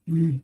Mm.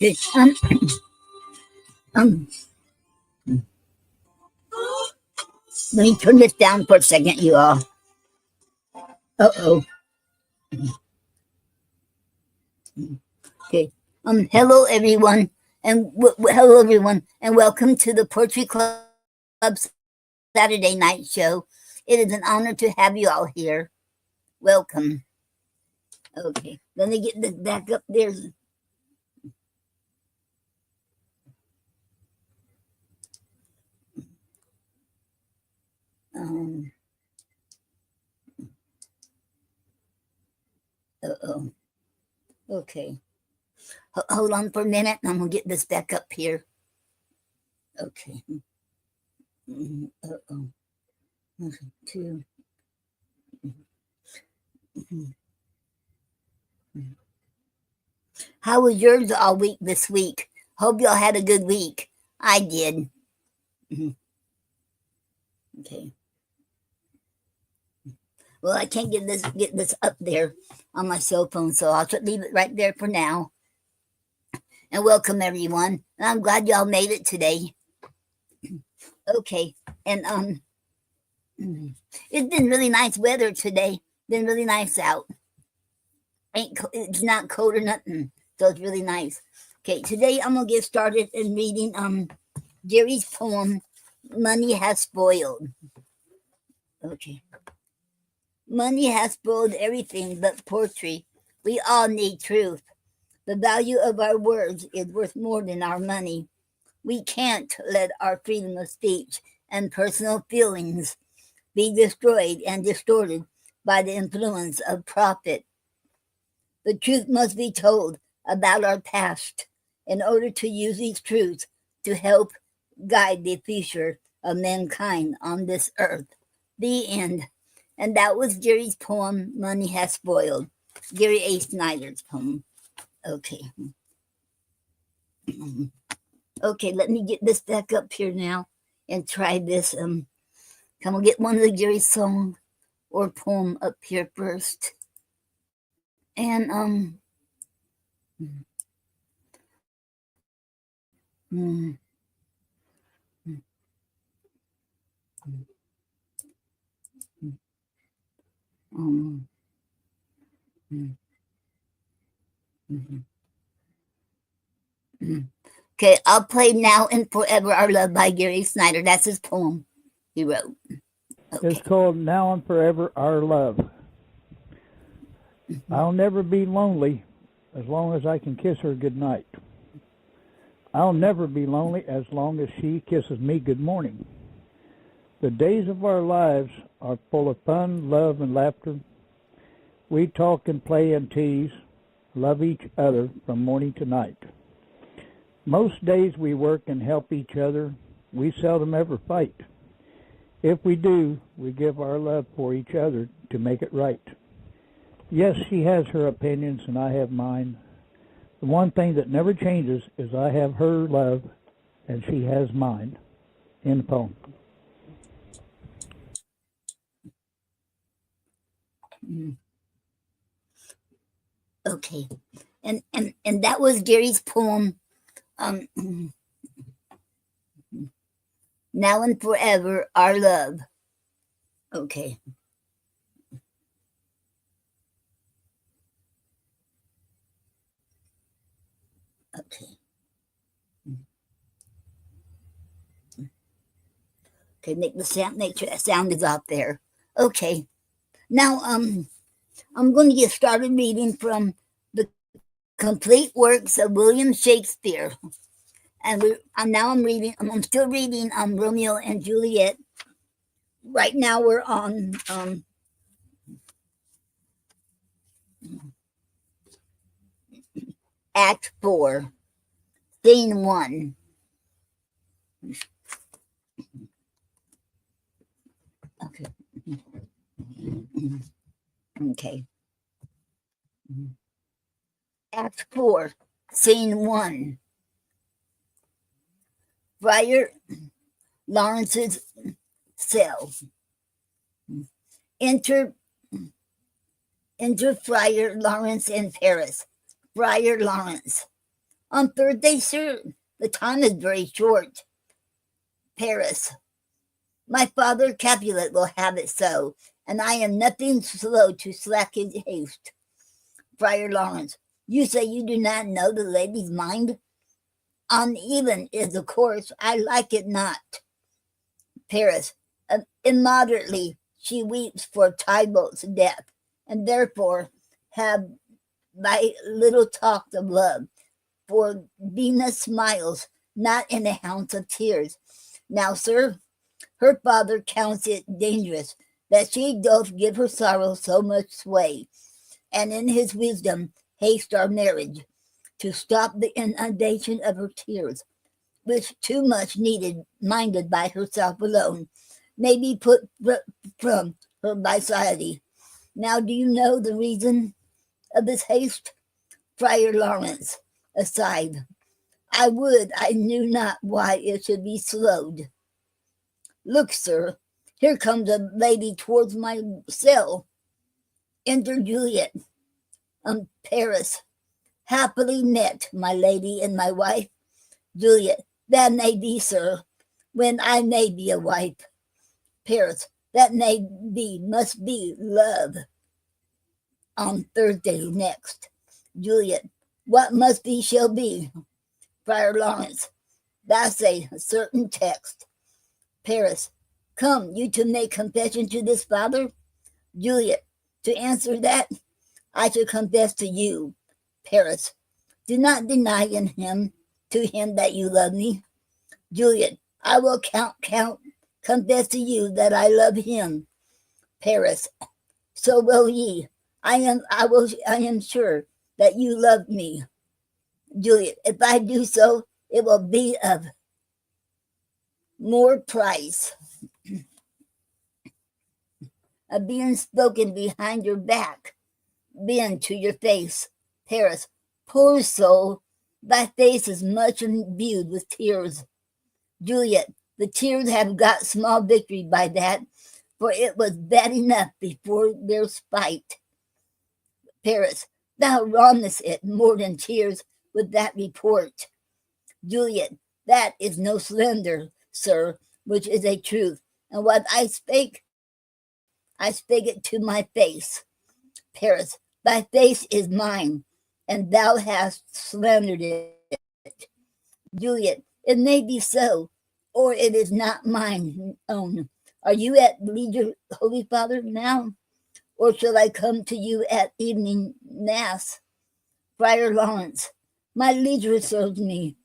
Okay, um, let me turn this down for a second, you all. Uh-oh. Okay. Hello everyone, and hello everyone, and welcome to the Poetry Club's Saturday night show. It is an honor to have you all here. Welcome. Okay, let me get this back up there. Uh-oh. Okay. Hold on for a minute, and I'm going to get this back up here. Okay. Uh-oh. 2. How was yours all week this week? Hope y'all had a good week. I did. Okay. Well, I can't get this up there on my cell phone, so I'll leave it right there for now. And welcome everyone. And I'm glad y'all made it today. Okay, and it's been really nice weather today. Been really nice out. It's not cold or nothing, so it's really nice. Okay, today I'm gonna get started in reading Gary's poem, "Money Has Spoiled." Okay. Money has spoiled everything but poetry. We all need truth. The value of our words is worth more than our money. We can't let our freedom of speech and personal feelings be destroyed and distorted by the influence of profit. The truth must be told about our past in order to use these truths to help guide the future of mankind on this earth. The end. And that was Gary's poem, "Money Has Spoiled." Gary A. Snyder's poem. Okay. Okay, let me get this back up here now and try this. Come on, get one of the Gary song or poem up here first. And okay, I'll play "Now and Forever Our Love" by Gary Snyder. That's his poem he wrote. Okay. It's called "Now and Forever Our Love." I'll never be lonely as long as I can kiss her goodnight. I'll never be lonely as long as she kisses me good morning. The days of our lives are full of fun, love, and laughter. We talk and play and tease, love each other from morning to night. Most days we work and help each other. We seldom ever fight. If we do, we give our love for each other to make it right. Yes, she has her opinions and I have mine. The one thing that never changes is I have her love and she has mine. End poem. Mm. Okay. And that was Gary's poem, um, Now and Forever, Our Love. Okay. Okay. Okay, make sure that sound is out there. Okay. Now I'm going to get started reading from the complete works of William Shakespeare. And I'm still reading Romeo and Juliet. Right now we're on Act 4, Scene 1. Okay. Okay. Act 4, Scene 1. Friar Lawrence's cell. Enter Friar Lawrence in Paris. Friar Lawrence. On Thursday, sir. The time is very short. Paris. My father Capulet will have it so, and I am nothing slow to slack his haste. Friar Lawrence. You say you do not know the lady's mind? Uneven is the course, I like it not. Paris. Immoderately she weeps for Tybalt's death, and therefore have by little talked of love, for Venus smiles not in a house of tears. Now, sir, her father counts it dangerous that she doth give her sorrow so much sway, and in his wisdom haste our marriage, to stop the inundation of her tears, which too much needed, minded by herself alone, may be put from her by society. Now do you know the reason of this haste? Friar Lawrence, aside. I would I knew not why it should be slowed. Look, sir, here comes a lady towards my cell. Enter Juliet. Paris. Happily met, my lady and my wife. Juliet. That may be, sir, when I may be a wife. Paris. That may be, must be, love. On Thursday next. Juliet. What must be shall be. Friar Lawrence. That's a certain text. Paris. Come you to make confession to this father? Juliet. To answer that, I should confess to you. Paris. Do not deny to him that you love me. Juliet. I will confess to you that I love him. Paris. So will ye. I am sure that you love me. Juliet. If I do so, it will be of more price of being spoken behind your back, being to your face. Paris. Poor soul, thy face is much imbued with tears. Juliet. The tears have got small victory by that, for it was bad enough before their spite. Paris. Thou wrongest it more than tears with that report. Juliet. That is no slander, sir, which is a truth, and what I spake it to my face. Paris. Thy face is mine, and thou hast slandered it. Juliet. It may be so, or it is not mine own. Are you at leisure, Holy Father, now? Or shall I come to you at evening mass? Friar Lawrence. My leisure serves me.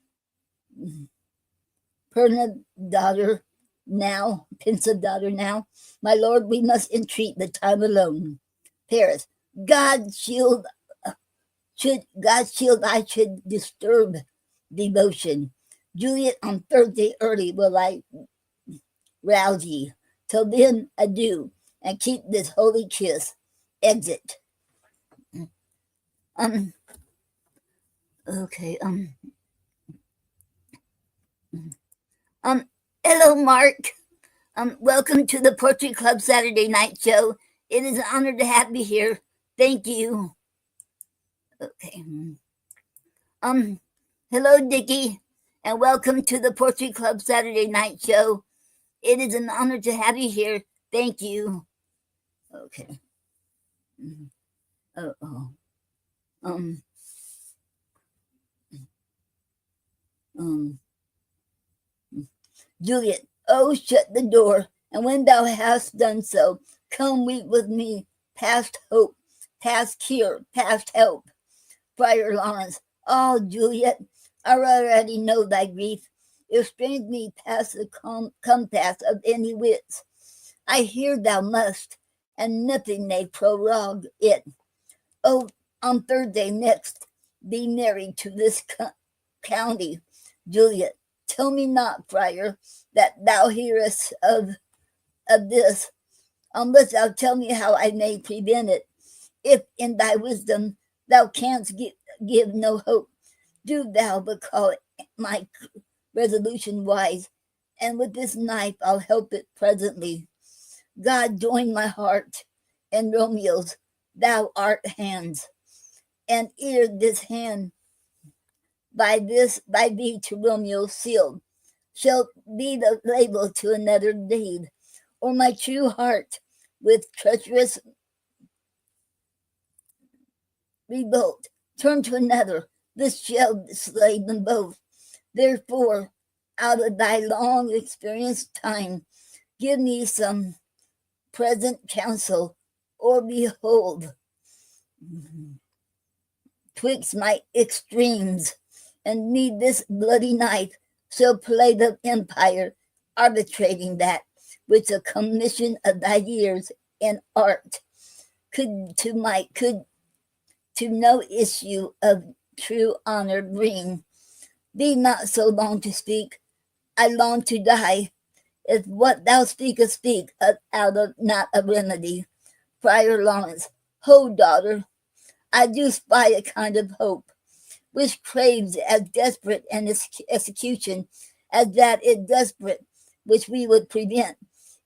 Pensive daughter now. My lord, we must entreat the time alone. Paris. God shield I should disturb devotion. Juliet, on Thursday early will I rouse ye. Till then, adieu, and keep this holy kiss. Exit. Okay. Hello, Mark. Welcome to the Poetry Club Saturday night show. It is an honor to have you here. Thank you. Okay. Um, hello, Dickie, and welcome to the Poetry Club Saturday Night Show. It is an honor to have you here. Thank you. Okay. Oh. Um. Um. Juliet. Oh, shut the door, and when thou hast done so, come weep with me. Past hope, past cure, past help. Friar Lawrence. Oh, Juliet, I already know thy grief. It strains me past the compass of any wits. I hear thou must, and nothing may prorogue it. Oh, on Thursday next, be married to this county. Juliet, tell me not, friar, that thou hearest of this, unless thou tell me how I may prevent it. If in thy wisdom thou canst give no hope, do thou but call my resolution wise, and with this knife I'll help it presently. God join my heart and Romeo's, thou art hands, and ere this hand by thee to Romeo sealed, shall be the label to another deed, or my true heart with treacherous revolt turn to another, this shall slay them both. Therefore, out of thy long experienced time, give me some present counsel, or behold, twixt my extremes, and me this bloody knife shall play the empire, arbitrating that which the commission of thy years and art could to no issue of true honor bring. Be not so long to speak, I long to die. If what thou speakest speak out of not a remedy. Friar Lawrence, ho, daughter, I do spy a kind of hope, which craves as desperate an execution as that is desperate, which we would prevent,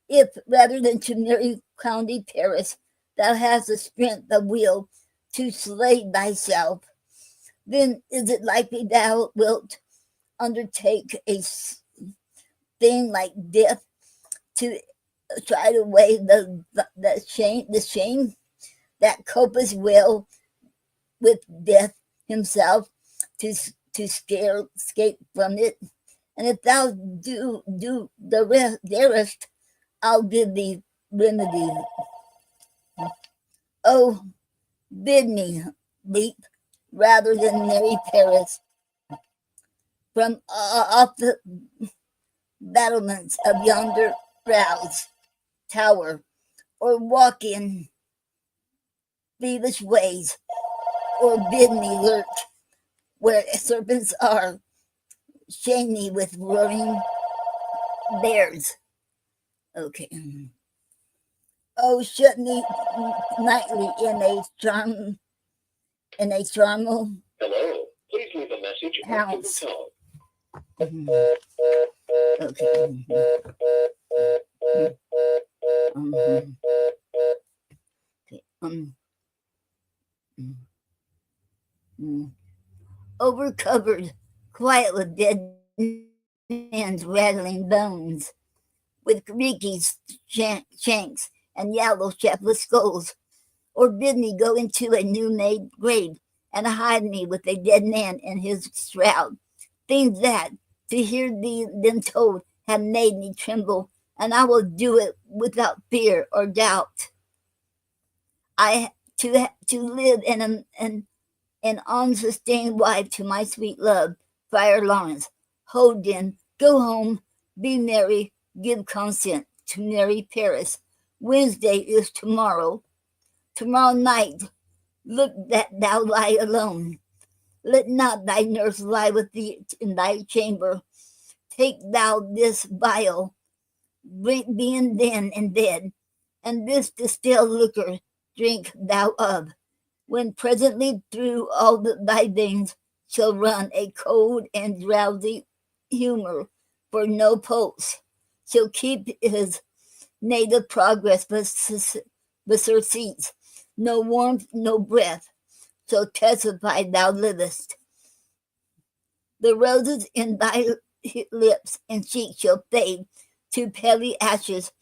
if rather than to marry County Paris, thou hast the strength of will to slay thyself. Then is it likely thou wilt undertake a thing like death to try to weigh the shame that copeth well with death himself to escape from it? And if thou do the rest, I'll give thee remedy. Oh, bid me leap rather than marry Paris from off the battlements of yonder brows tower, or walk in thievish ways, or bid me lurk where serpents are, shame me with roaring bears. Okay. Oh, shut me nightly in a charnel. Hello, please leave a message after the tone. Okay. Overcovered, quiet with dead man's rattling bones, with creaky shanks and yellow shapeless skulls, or bid me go into a new-made grave and hide me with a dead man in his shroud. Things that, to hear them told, have made me tremble, and I will do it without fear or doubt. To live an unsustained wife to my sweet love, Friar Lawrence. Hold then, go home, be merry, give consent to marry Paris. Wednesday is tomorrow. Tomorrow night, look that thou lie alone. Let not thy nurse lie with thee in thy chamber. Take thou this vial, being then in bed, and this distilled liquor drink thou of, when presently through all thy veins shall run a cold and drowsy humor, for no pulse shall keep his native progress, but the surcease, no warmth, no breath, so testify thou livest. The roses in thy lips and cheeks shall fade to paly ashes,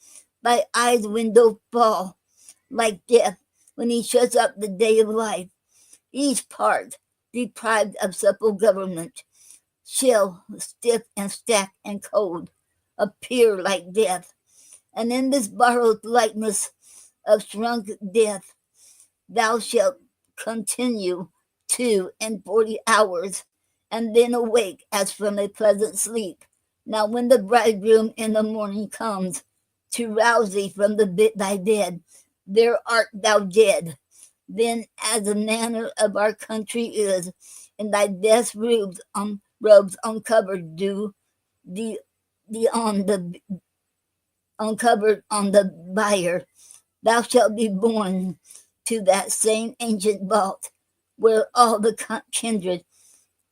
thy eyes' window fall like death when he shuts up the day of life. Each part, deprived of supple government, shall, stiff and stacked and cold, appear like death. And in this borrowed likeness of shrunk death, thou shalt continue 42 hours, and then awake as from a pleasant sleep. Now when the bridegroom in the morning comes to rouse thee from thy bed, there art thou dead. Then, as the manner of our country is, in thy best robes uncovered, uncovered on the bier, thou shalt be borne to that same ancient vault where all the kindred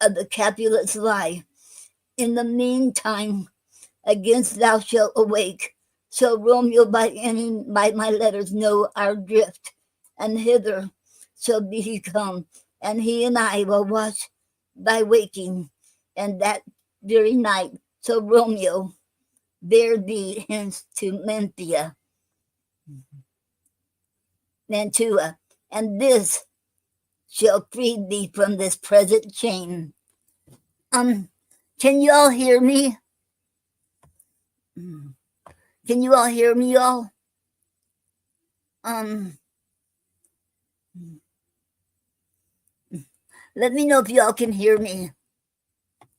of the Capulets lie. In the meantime, against thou shalt awake, shall Romeo by my letters know our drift, and hither shall be he come, and he and I will watch thy waking, and that very night shall Romeo bear thee hence to Mantua, and this shall free thee from this present chain. Can you all hear me? Can you all hear me, y'all? Let me know if y'all can hear me.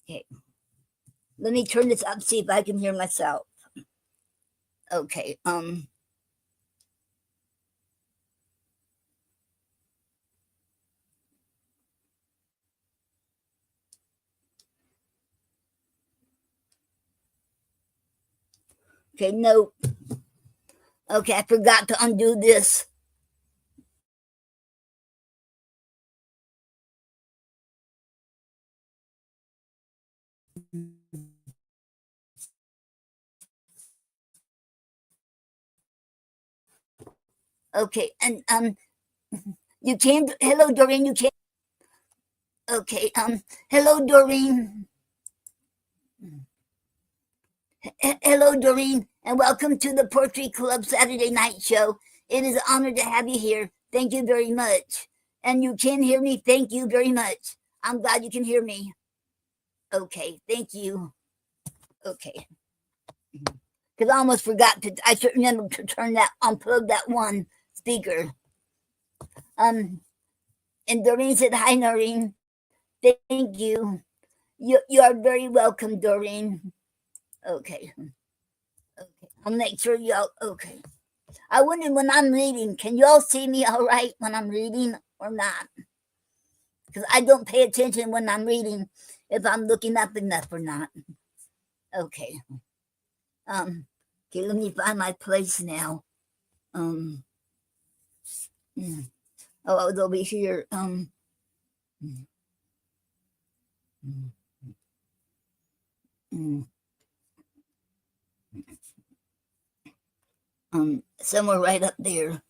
Okay. Let me turn this up, see if I can hear myself. Okay. Okay, no. Okay, I forgot to undo this. Okay, and you came. Hello, Doreen. You came. Okay. Hello, Doreen. Hello, Doreen, and welcome to the Poetry Club Saturday Night Show. It is an honor to have you here. Thank you very much. And you can hear me. Thank you very much. I'm glad you can hear me. Okay, thank you. Okay. Because I almost forgot to. I should remember to unplug that one speaker. And Doreen said, "Hi, Noreen. Thank you. You are very welcome, Doreen." Okay. Okay. I'll make sure y'all. Okay. I wonder when I'm reading, can you all see me all right when I'm reading or not? Because I don't pay attention when I'm reading if I'm looking up enough or not. Okay. Okay, let me find my place now. Oh, I was over here. Somewhere right up there.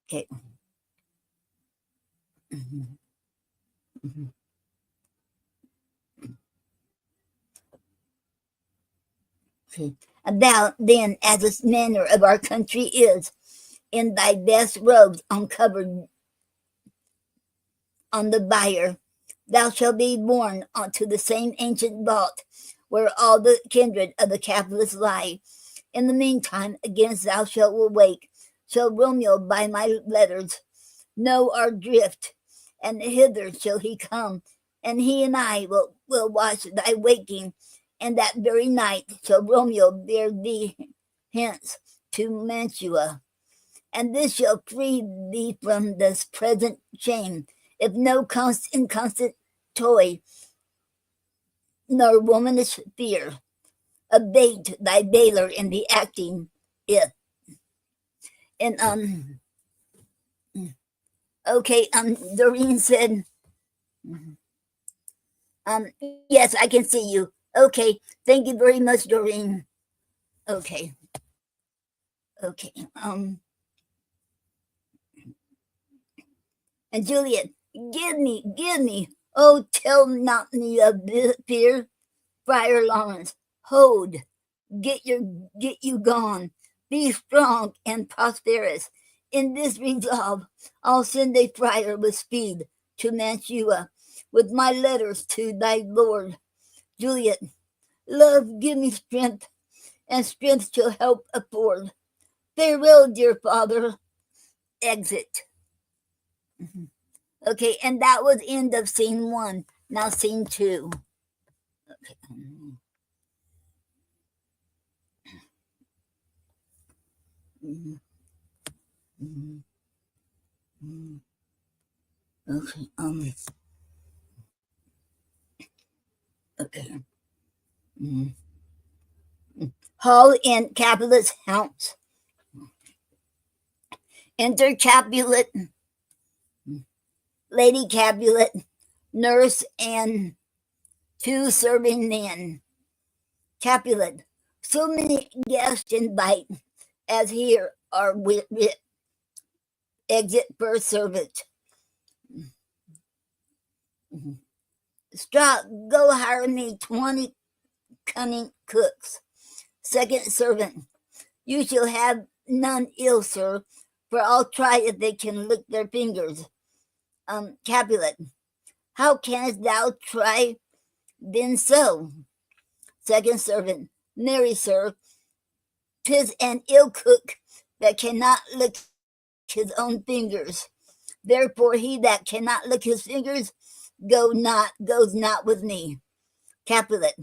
Okay. Okay. About then, as this manner of our country is, in thy best robes uncovered on the bier, thou shalt be borne unto the same ancient vault where all the kindred of the Capulets lie. In the meantime, against thou shalt awake, shall Romeo by my letters know our drift, and hither shall he come, and he and I will watch thy waking, and that very night shall Romeo bear thee hence to Mantua, and this shall free thee from this present shame, if no inconstant toy nor womanish fear abate thy valor in the acting it. And Okay, Doreen said, yes, I can see you. Okay, thank you very much, Doreen. Okay, okay, and Juliet, give me, oh, tell not me of this fear, Friar Lawrence, hold, get you gone, be strong and prosperous. In this resolve, I'll send a friar with speed to Mantua, with my letters to thy lord. Juliet, love, give me strength, and strength shall help afford. Farewell, dear father. Exit. Okay, and that was end of scene 1. Now scene 2. Okay. Okay. Okay. Hall in Capulet's house. Enter Capulet, Lady Capulet, nurse, and 2 serving men. Capulet, so many guests invite as here are with exit first servant. Straught, go hire me 20 cunning cooks. Second servant, you shall have none ill, sir, for I'll try if they can lick their fingers. Capulet, how canst thou try then so? Second servant, marry, sir, 'tis an ill cook that cannot lick his own fingers. Therefore he that cannot lick his fingers goes not with me. Capulet,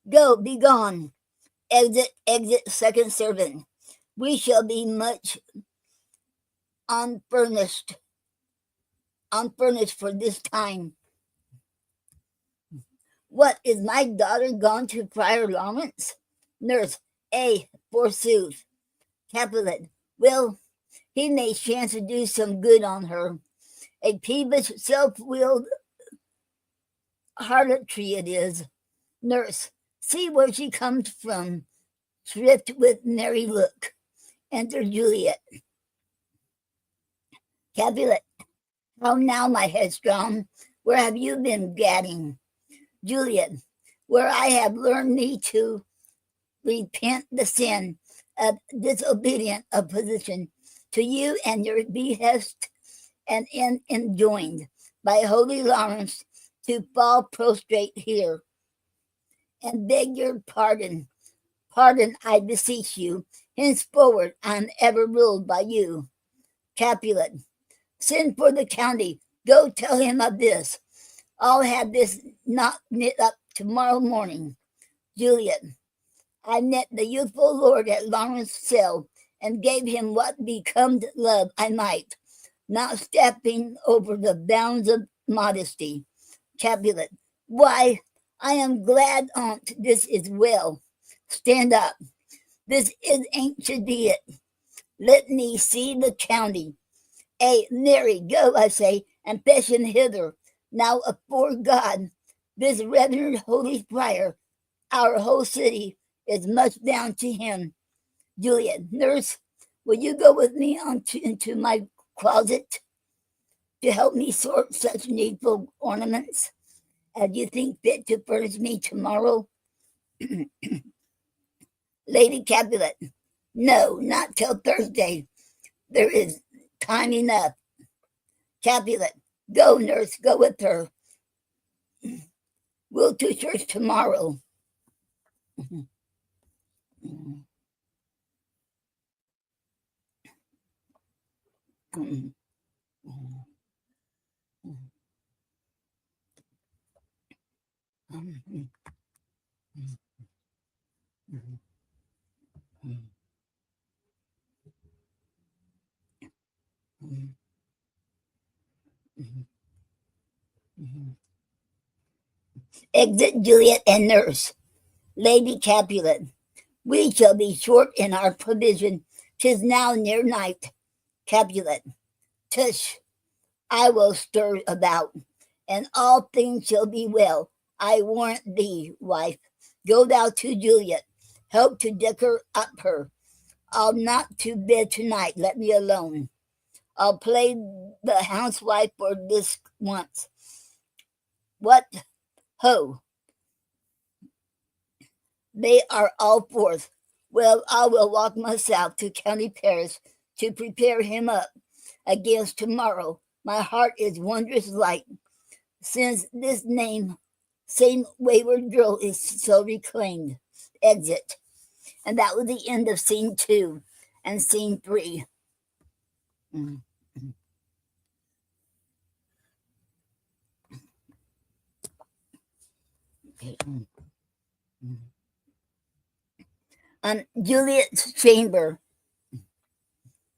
go, be gone. Exit, second servant. We shall be much unfurnished for this time. What, is my daughter gone to Friar Lawrence? Nurse, forsooth. Capulet, well, he may chance to do some good on her. A peevish, self-willed harlotry it is. Nurse, see where she comes from. Thrift with merry look. Enter Juliet. Capulet, how now, my headstrong? Where have you been gadding? Juliet, where I have learned me to repent the sin of disobedient opposition to you and your behest, and enjoined by holy Lawrence to fall prostrate here and beg your pardon. Pardon, I beseech you. Henceforward I am ever ruled by you. Capulet, send for the county. Go tell him of this. I'll have this knot knit up tomorrow morning. Juliet, I met the youthful lord at Lawrence's cell and gave him what becomed love I might, not stepping over the bounds of modesty. Capulet, why, I am glad on't this is well. Stand up. This ain't should be it. Let me see the county. Mary, go, I say, and fetch him hither. Now, afore God, this reverend holy friar, our whole city is much down to him. Juliet, nurse, will you go with me into my closet to help me sort such needful ornaments as you think fit to furnish me tomorrow? Lady Capulet, no, not till Thursday. There is time enough. Capulet, go, nurse, go with her. We'll to church tomorrow. Exit Juliet and nurse. Lady Capulet, we shall be short in our provision. 'Tis now near night. Capulet, tush, I will stir about, and all things shall be well. I warrant thee, wife. Go thou to Juliet, help to decker up her. I'll not to bed tonight, let me alone. I'll play the housewife for this once. What ho, they are all forth. Well, I will walk myself to County Paris to prepare him up against tomorrow. My heart is wondrous light, since this same wayward girl is so reclaimed. Exit. And that was the end of scene 2 and scene 3. Okay. Juliet's chamber.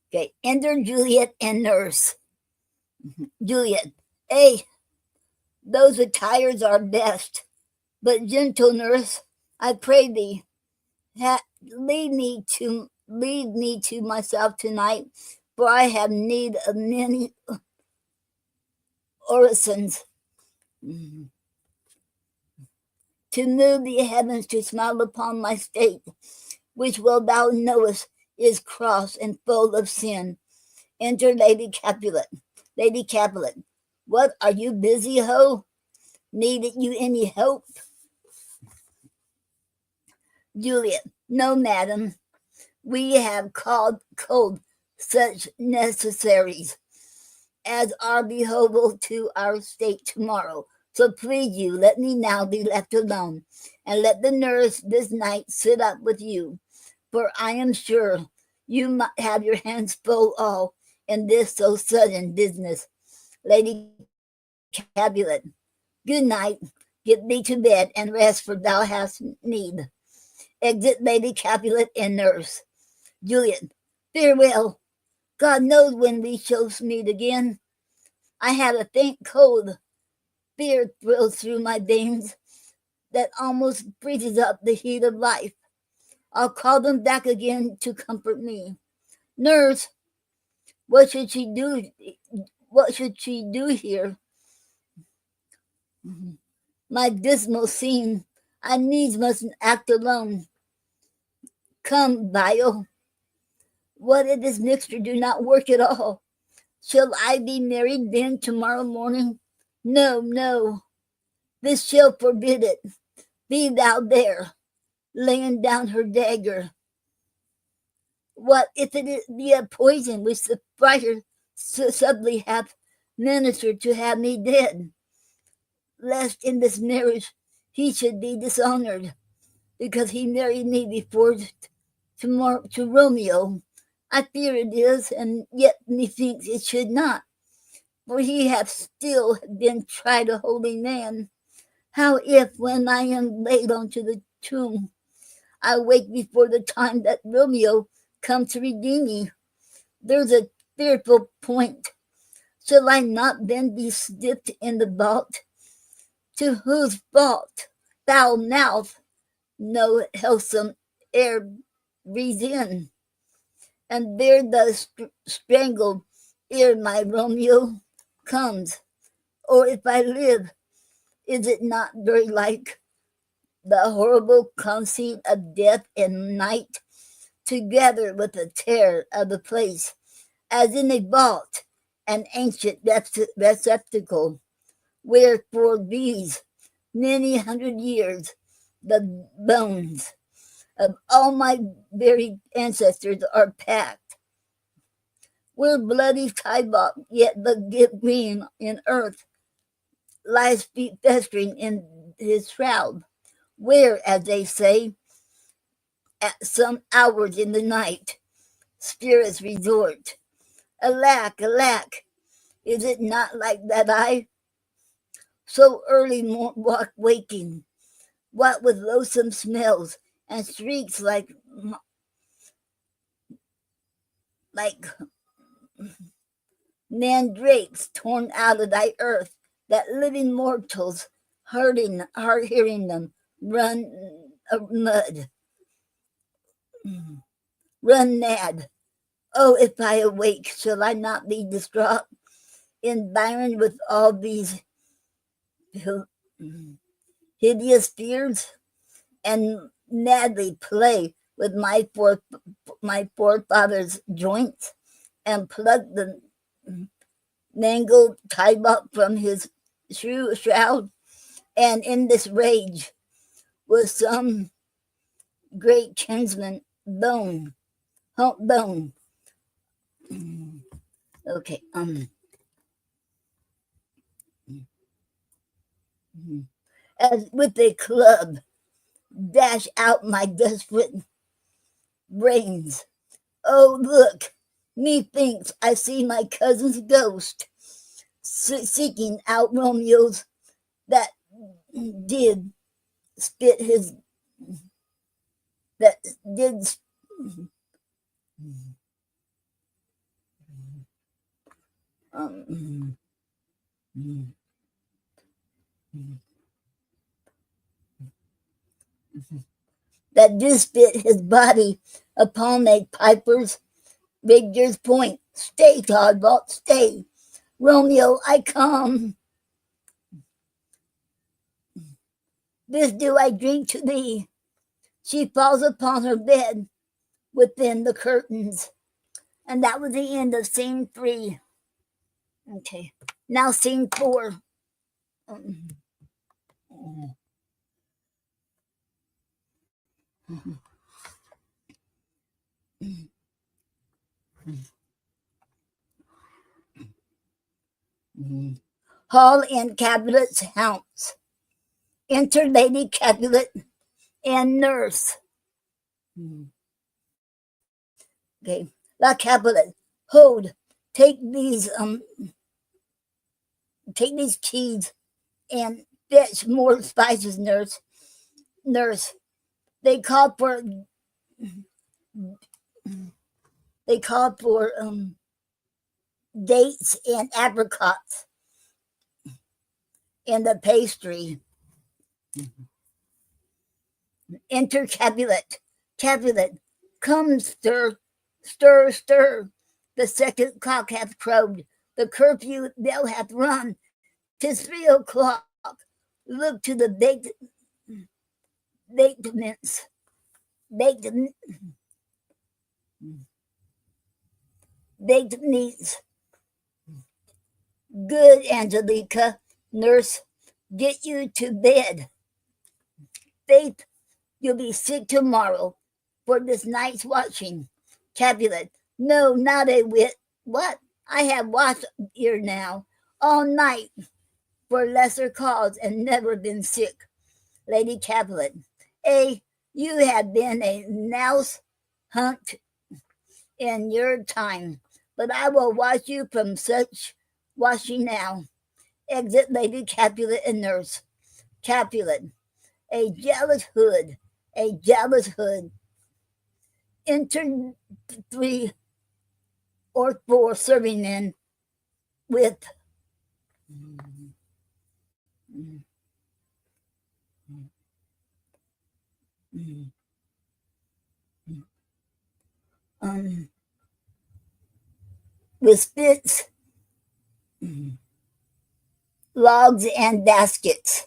Okay, enter Juliet and nurse. Juliet, hey, those attires are best, but gentle nurse, I pray thee, lead me to myself tonight, for I have need of many orisons to move the heavens to smile upon my state, which well thou knowest is cross and full of sin. Enter Lady Capulet. Lady Capulet, what, are you busy, ho? Needed you any help? Juliet, no, madam. We have called such necessaries as are behovable to our state tomorrow. So please you, let me now be left alone, and let the nurse this night sit up with you, for I am sure you might have your hands full all in this so sudden business. Lady Capulet, good night. Get thee to bed and rest, for thou hast need. Exit Lady Capulet and nurse. Juliet, farewell. God knows when we shall meet again. I have a faint cold. Fear thrills through my veins that almost freezes up the heat of life. I'll call them back again to comfort me. Nurse, what should she do? What should she do here? My dismal scene. I needs must act alone. Come, Bio. What if this mixture do not work at all? Shall I be married then tomorrow morning? No, no. This shall forbid it. Be thou there, laying down her dagger. What if it be a poison which the friar subtly hath ministered to have me dead? Lest in this marriage he should be dishonored, because he married me before to Romeo. I fear it is, and yet methinks it should not, for he hath still been tried a holy man. How if, when I am laid unto the tomb, I wake before the time that Romeo come to redeem me? There's a fearful point. Shall I not then be dipped in the vault? To whose vault, foul mouth, no healthsome air breathes in? And there thus strangled ere my Romeo comes. Or if I live, is it not very like the horrible conceit of death and night, together with the terror of the place, as in a vault, an ancient receptacle, where for these many 100 years the bones of all my buried ancestors are packed, where bloody Tybalt, yet the green in earth, lies festering in his shroud, where, as they say, at some hours in the night, spirits resort. Alack, alack, is it not like that I, so early waking, what with loathsome smells and shrieks like mandrakes torn out of thy earth, that living mortals, hearing them, run mud, run mad. Oh, if I awake, shall I not be distraught? environed with all these hideous fears, and madly play with my forefather's joints, and pluck the mangled tibalt from his shroud, and in this rage was some great kinsman bone, hump bone. Okay, as with a club dash out my desperate brains. Oh, look, methinks I see my cousin's ghost, seeking out Romeo's that did spit his, that did um, that did spit his body upon a piper's rigger's point. Stay, Todbalt, stay. Romeo, I come. This do I drink to thee. She falls upon her bed within the curtains. And that was the end of scene 3. Okay, now scene 4. Hall and Capulet's house. Enter Lady Capulet and nurse. Okay, La Capulet, hold, take these keys and fetch more spices, nurse. Nurse, they called for dates and apricots in the pastry. Enter Capulet. Capulet, come, stir, stir, stir. The second cock hath crowed. The curfew bell hath run. 'Tis 3 o'clock. Look to the baked meats. Good, Angelica. Nurse, get you to bed. Faith, you'll be sick tomorrow for this night's watching. Capulet, no, not a whit. What? I have watched here now all night for lesser cause and never been sick. Lady Capulet, you have been a mouse hunt in your time, but I will watch you from such watching now. Exit Lady Capulet and nurse. Capulet, a jealous hood. Enter 3 or 4 serving men with with spits, logs, and baskets.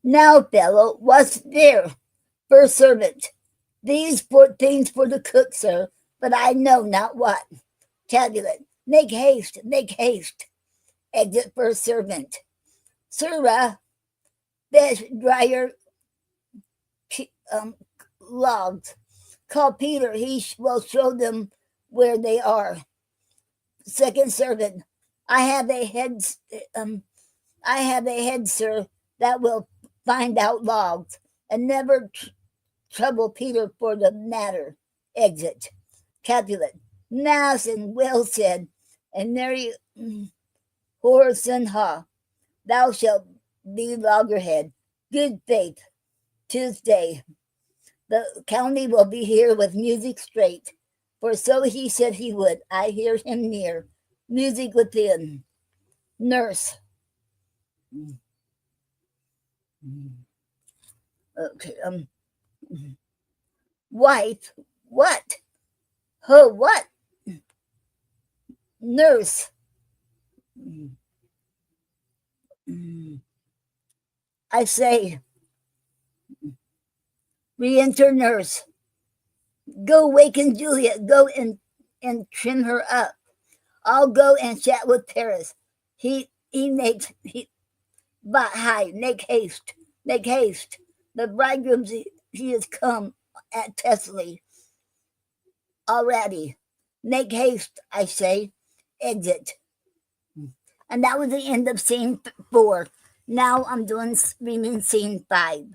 Now, fellow, what's there? First servant, these 4 things for the cook, sir, but I know not what. Capulet, make haste. Exit first servant. Sirrah, fetch drier logs. Call Peter, he will show them where they are. Second servant, I have a head, sir, that will find out logs, and never trouble Peter for the matter. Exit. Capulet, nice and well said, and Mary Horace ha, thou shalt be loggerhead. Good faith. Tuesday, the county will be here with music straight, for so he said he would. I hear him near. Music within. Nurse. Okay. Wife. What? What? Nurse. I say, re-enter nurse. Go waken Juliet. Go and trim her up. I'll go and chat with Paris. But hi, make haste. Make haste. The bridegroom, he has come at Tesley already. Make haste, I say. Exit. And that was the end of scene 4. Now I'm doing reading scene 5.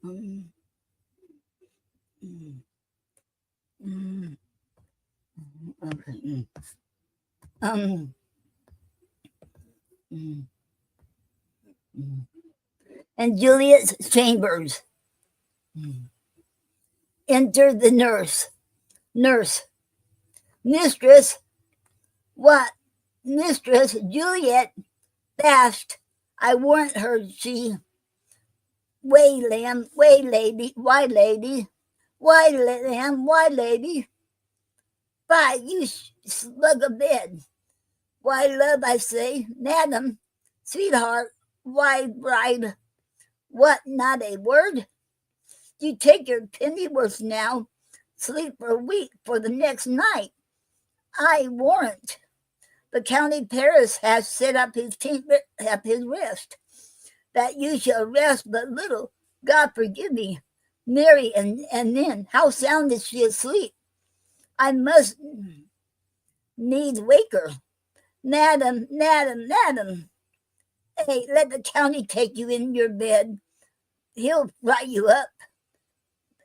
Okay. And Juliet's chambers. Enter the nurse. Nurse. Mistress. What? Mistress Juliet. Fast. I warrant her she. Way, lamb. Way, lady. Why, lady? Why, lamb? Why, lady? Why, you slug a bed. Why, love, I say. Madam. Sweetheart. Why, bride? What, not a word? You take your pennyworth now. Sleep for a week for the next night. I warrant. The county Paris has set up his wrist, that you shall rest but little. God forgive me. Mary, and then, how sound is she asleep? I must needs wake her. Madam, madam, madam. Hey, let the county take you in your bed. He'll fry you up.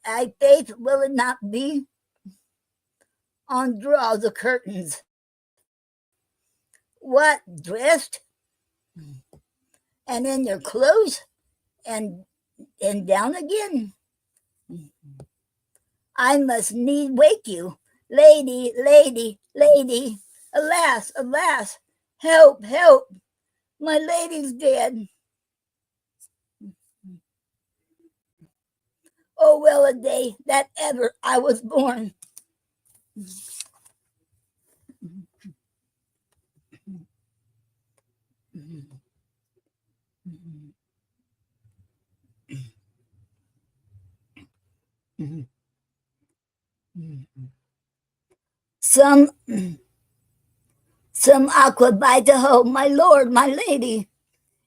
I faith will it not be? Undraw the curtains. What, dressed? And in your clothes? And down again? I must need wake you. Lady, lady, lady. Alas, alas. Help, help. My lady's dead. Oh, well a day that ever I was born. Some aqua by the hoe, my lord, my lady.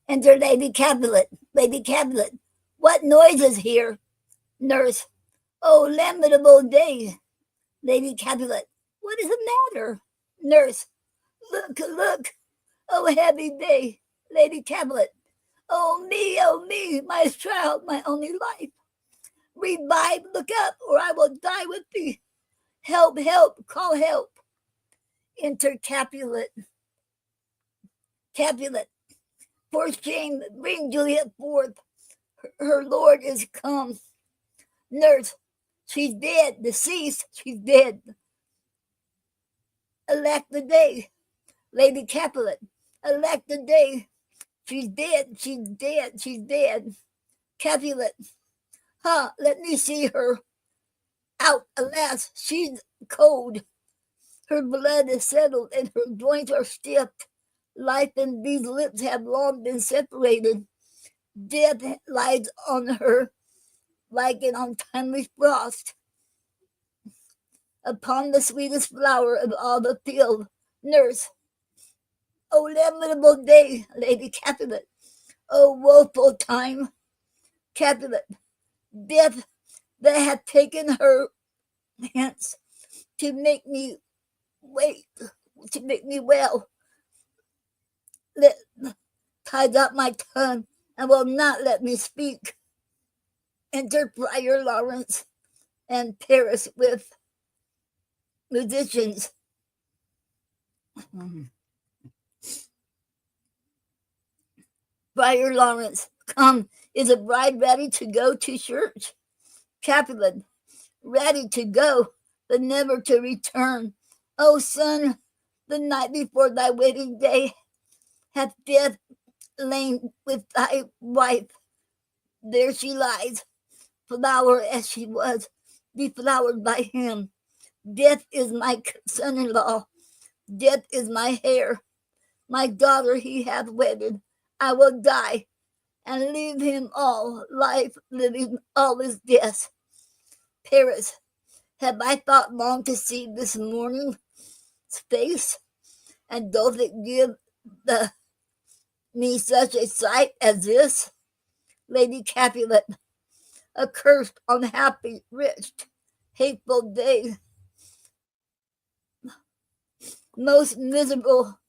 Enter Lady Capulet. Lady Capulet. What noise is here? Nurse. Oh, lamentable day. Lady Capulet. What is the matter? Nurse. Look, look. Oh, heavy day. Lady Capulet. Oh, me, my child, my only life. Revive, look up, or I will die with thee. Help, help, call help. Enter Capulet. Capulet. For shame, bring Juliet forth. Her lord is come. Nurse. She's dead, deceased, she's dead. Elect the day. Lady Capulet. Elect the day. She's dead, she's dead, she's dead. Capulet. Let me see her. Out, alas, she's cold. Her blood is settled and her joints are stiff. Life and these lips have long been separated. Death lies on her like an untimely frost upon the sweetest flower of all the field. Nurse. Oh, lamentable day, Lady Capulet. Oh, woeful time. Capulet. Death that hath taken her hence to make me wait, to make me well. Ties up my tongue and will not let me speak. Enter Friar Lawrence and Paris with musicians. Friar Lawrence, come, is a bride ready to go to church? Capulet, ready to go, but never to return. O son, the night before thy wedding day hath death lain with thy wife. There she lies, flower as she was, deflowered by him. Death is my son-in-law. Death is my heir. My daughter he hath wedded. I will die and leave him all life, living all his death. Paris, have I thought long to see this morning's face? And doth it give me such a sight as this? Lady Capulet, accursed, unhappy, rich, hateful day, most miserable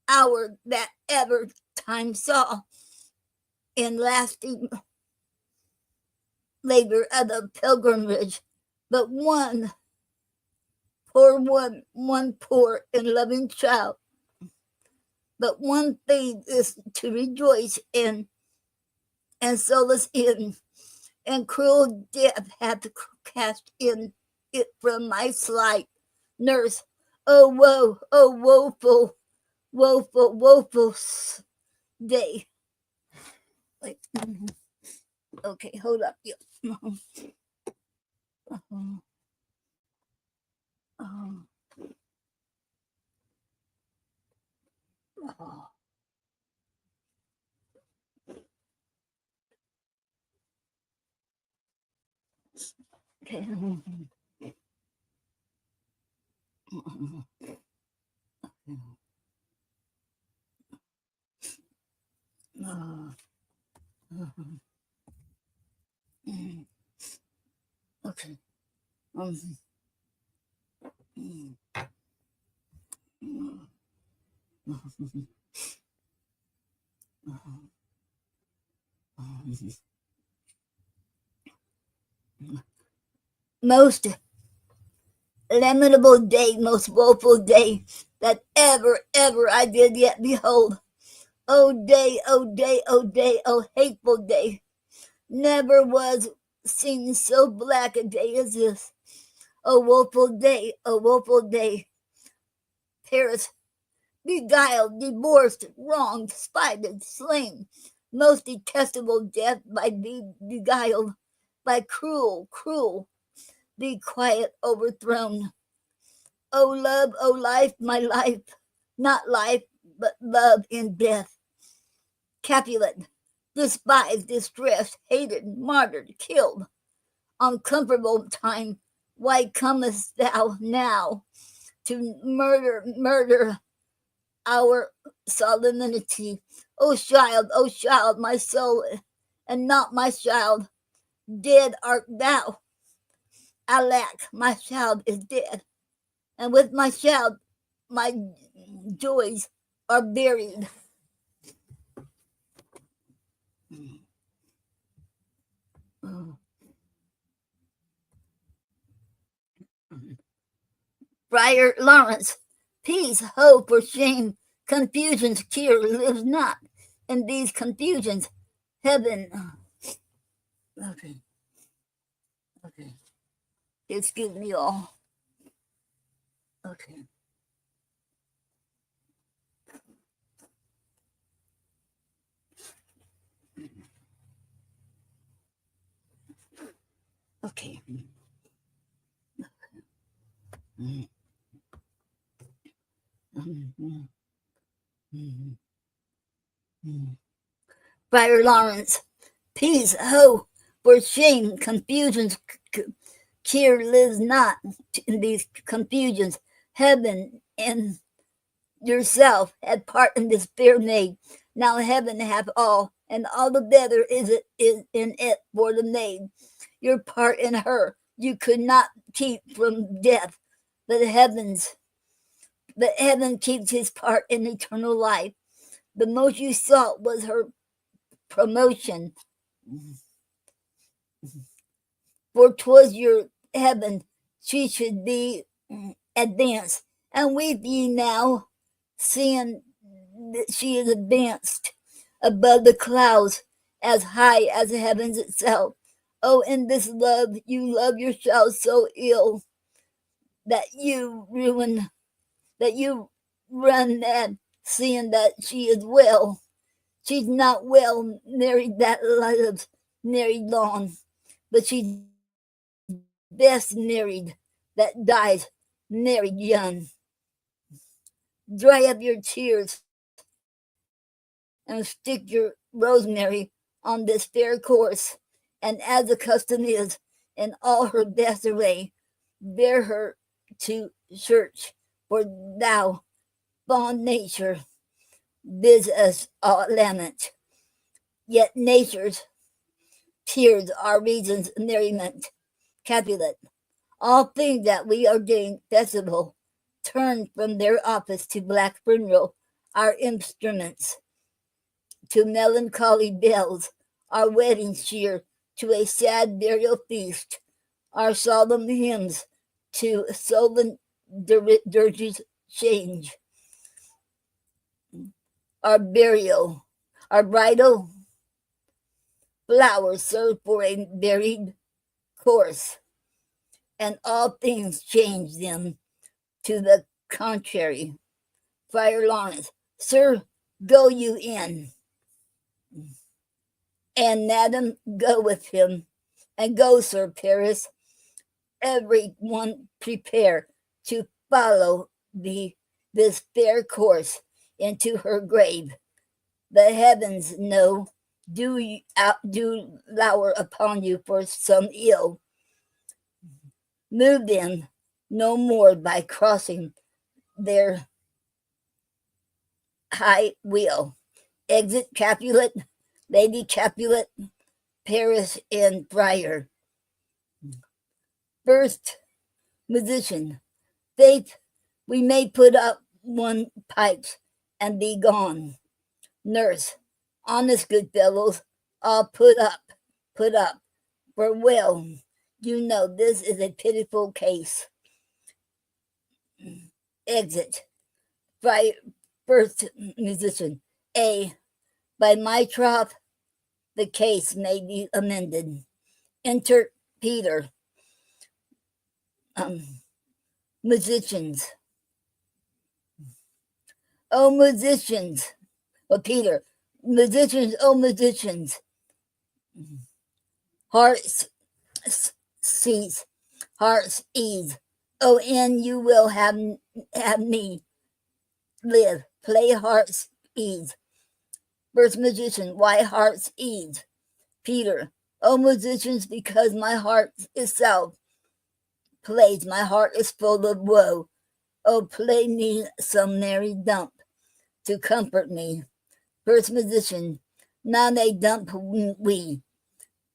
hour that ever time saw, in lasting labor of the pilgrimage, but one poor and loving child, but one thing is to rejoice in and solace in, and cruel death hath cast in it from my slight nurse. Oh woe, oh woeful day. Wait. Okay, hold up. Okay. Okay. Most lamentable day, most woeful day that ever I did yet behold. Oh day, oh day, oh day, oh hateful day. Never was seen so black a day as this. Oh woeful day, oh woeful day. Paris, beguiled, divorced, wronged, spited, slain. Most detestable death by beguiled, by cruel, be quiet, overthrown. Oh love, oh life, my life, not life, but love in death. Capulet, despised, distressed, hated, martyred, killed. Uncomfortable time, why comest thou now to murder our solemnity? O child, my soul, and not my child, dead art thou. Alack, my child is dead, and with my child my joys are buried. Friar Lawrence, peace, hope, or shame, confusion's cure lives not in these confusions. Heaven. Okay. Excuse me, all. Okay. Okay. Friar Lawrence, peace, hope, for shame, confusions, cure lives not in these confusions. Heaven and yourself had part in this fair maid. Now heaven hath all, and all the better is in it for the maid. Your part in her you could not keep from death, but heaven keeps his part in eternal life. The most you sought was her promotion, for 'twas your heaven she should be advanced. And weep ye now, seeing that she is advanced above the clouds, as high as heaven itself. Oh, in this love you love your child so ill that you run mad, seeing that she is well. She's not well married that lives married long, but she's best married that dies married young. Dry up your tears and stick your rosemary on this fair course, and as the custom is, in all her best array, bear her to church, for thou, fond nature, bids us all lament. Yet nature's tears are reason's merriment. Capulet. All things that we ordain festival turn from their office to black funeral, our instruments to melancholy bells, our weddings cheer to a sad burial feast, our solemn hymns to sullen dirges change, our burial, our bridal flowers serve for a buried course, and all things change them to the contrary. Friar Lawrence, sir, go you in, and madam, go with him, and go, Sir Paris, every one prepare to follow this fair course into her grave. The heavens know do lower upon you for some ill. Move them no more by crossing their high will. Exit Capulet, Lady Capulet, Paris, and Friar. First musician, Faith, we may put up one pipes and be gone. Nurse, honest good fellows, all put up, for well, you know this is a pitiful case. Exit. First musician, by my troth, the case may be amended. Enter Peter. Musicians. Oh, musicians. Well, Peter. Musicians, oh, musicians. Hearts cease, hearts ease. Oh, and you will have me live. Play hearts ease. First musician, why hearts ease? Peter, oh, musicians, because my heart itself plays. My heart is full of woe. Oh, play me some merry dump to comfort me. First musician, now they dump we.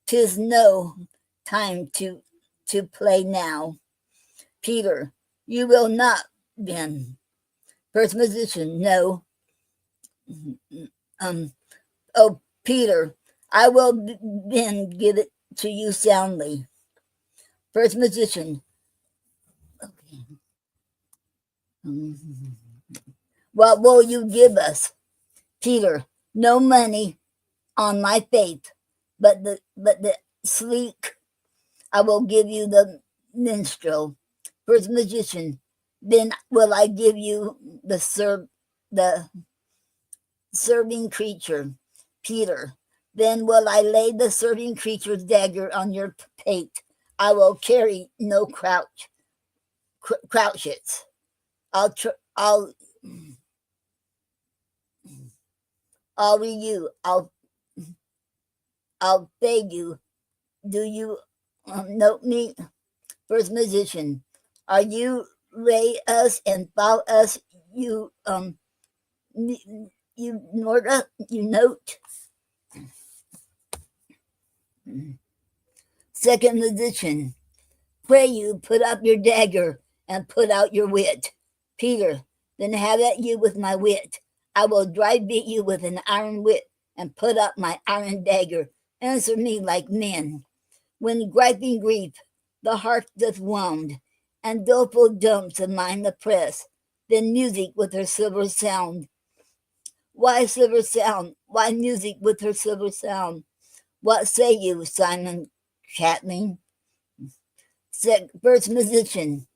'Tis no time to play now. Peter, you will not then. First musician, no. Oh, Peter, I will then give it to you soundly. First musician, okay. What will you give us? Peter, no money on my faith, but the sleek I will give you the minstrel. First musician, then will I give you the serving creature. Peter, then will I lay the serving creature's dagger on your pate. I will carry no crouches. I'll beg you. Do you note me? First musician, are you lay us and follow us? You note. Second musician, pray you put up your dagger and put out your wit. Peter, then have at you with my wit. I will drive beat you with an iron wit and put up my iron dagger. Answer me like men. When griping grief the heart doth wound, and doleful dumps of mine oppress, then music with her silver sound. Why silver sound? Why music with her silver sound? What say you, Simon Catling? First musician,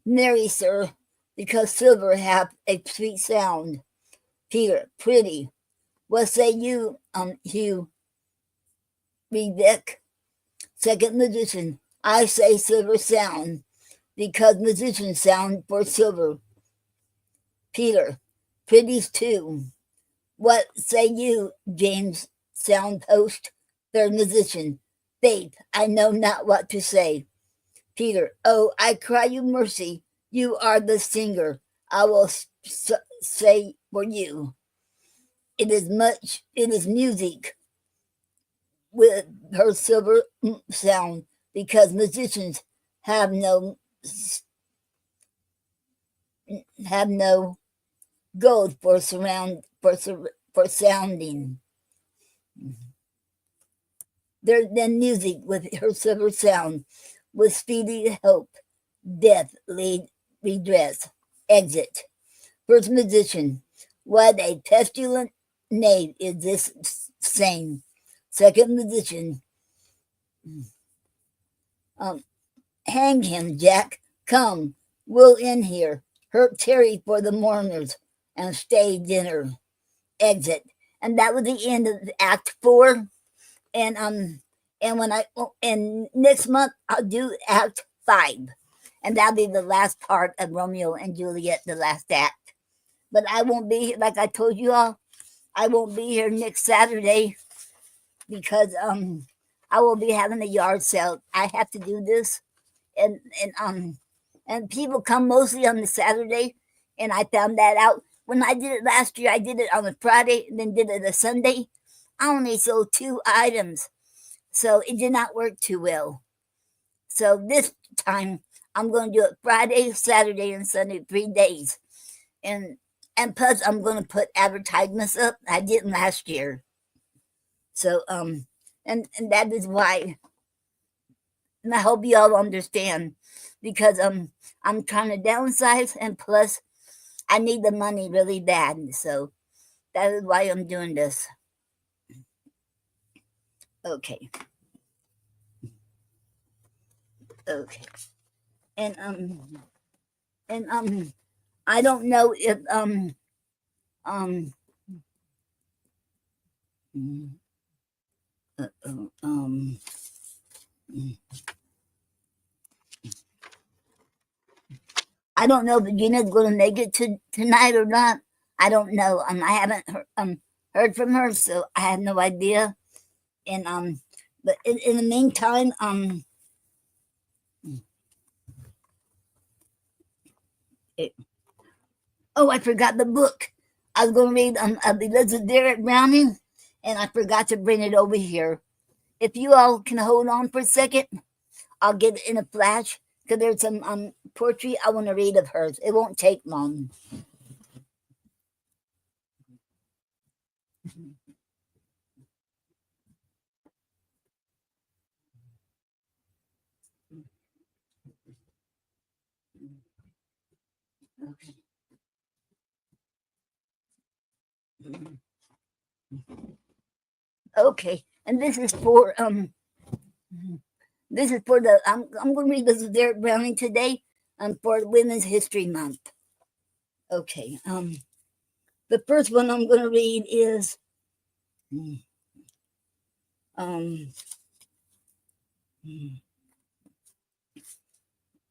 marry, sir, because silver hath a sweet sound. Peter, pretty. What say you, Hugh? Rebeck. Second musician, I say silver sound, because musicians sound for silver. Peter, Pretties too. What say you, James Soundpost, third musician? Faith, I know not what to say. Peter, oh, I cry you mercy. You are the singer. I will say for you. It is music with her silver sound, because musicians have no gold for sounding. There's then music with her silver sound, with speedy hope, death lead redress, exit. First musician, what a pestilent knave is this same. Second musician, hang him, Jack. Come, we'll in here. Hurt Terry for the mourners, and stay dinner. Exit. And that was the end of Act 4. And next month I'll do Act 5, and that'll be the last part of Romeo and Juliet, the last act. But I won't be, like I told you all, I won't be here next Saturday because I will be having a yard sale. I have to do this, and people come mostly on the Saturday, and I found that out when I did it last year. I did it on a Friday and then did it a Sunday. I only sold 2 items, so it did not work too well. So this time I'm going to do it Friday, Saturday, and Sunday, 3 days, and plus I'm going to put advertisements up. I didn't last year, so and that is why. And I hope you all understand, because I'm trying to downsize, and plus I need the money really bad, so that is why I'm doing this. Okay. Okay. And I don't know if I don't know if Gina's going to make it tonight or not. I don't know. I haven't heard from her, so I have no idea. And but in the meantime, oh, I forgot the book. I was going to read Elizabeth Barrett Browning, and I forgot to bring it over here. If you all can hold on for a second, I'll get it in a flash, because there's some poetry I want to read of hers. It won't take long. Okay. Okay, and this is for the I'm going to read this Derek Browning today for Women's History Month. Okay, the first one I'm going to read is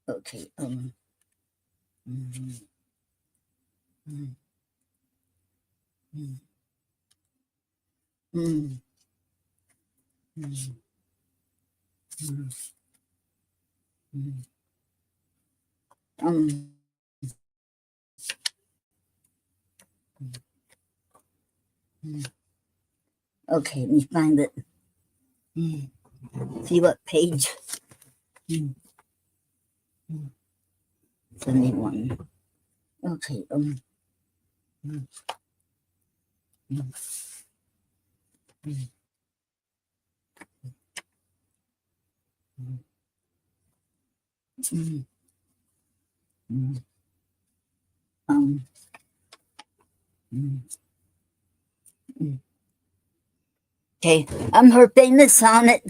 okay okay, let me find it. See what page. 71. Okay. Okay, her famous sonnet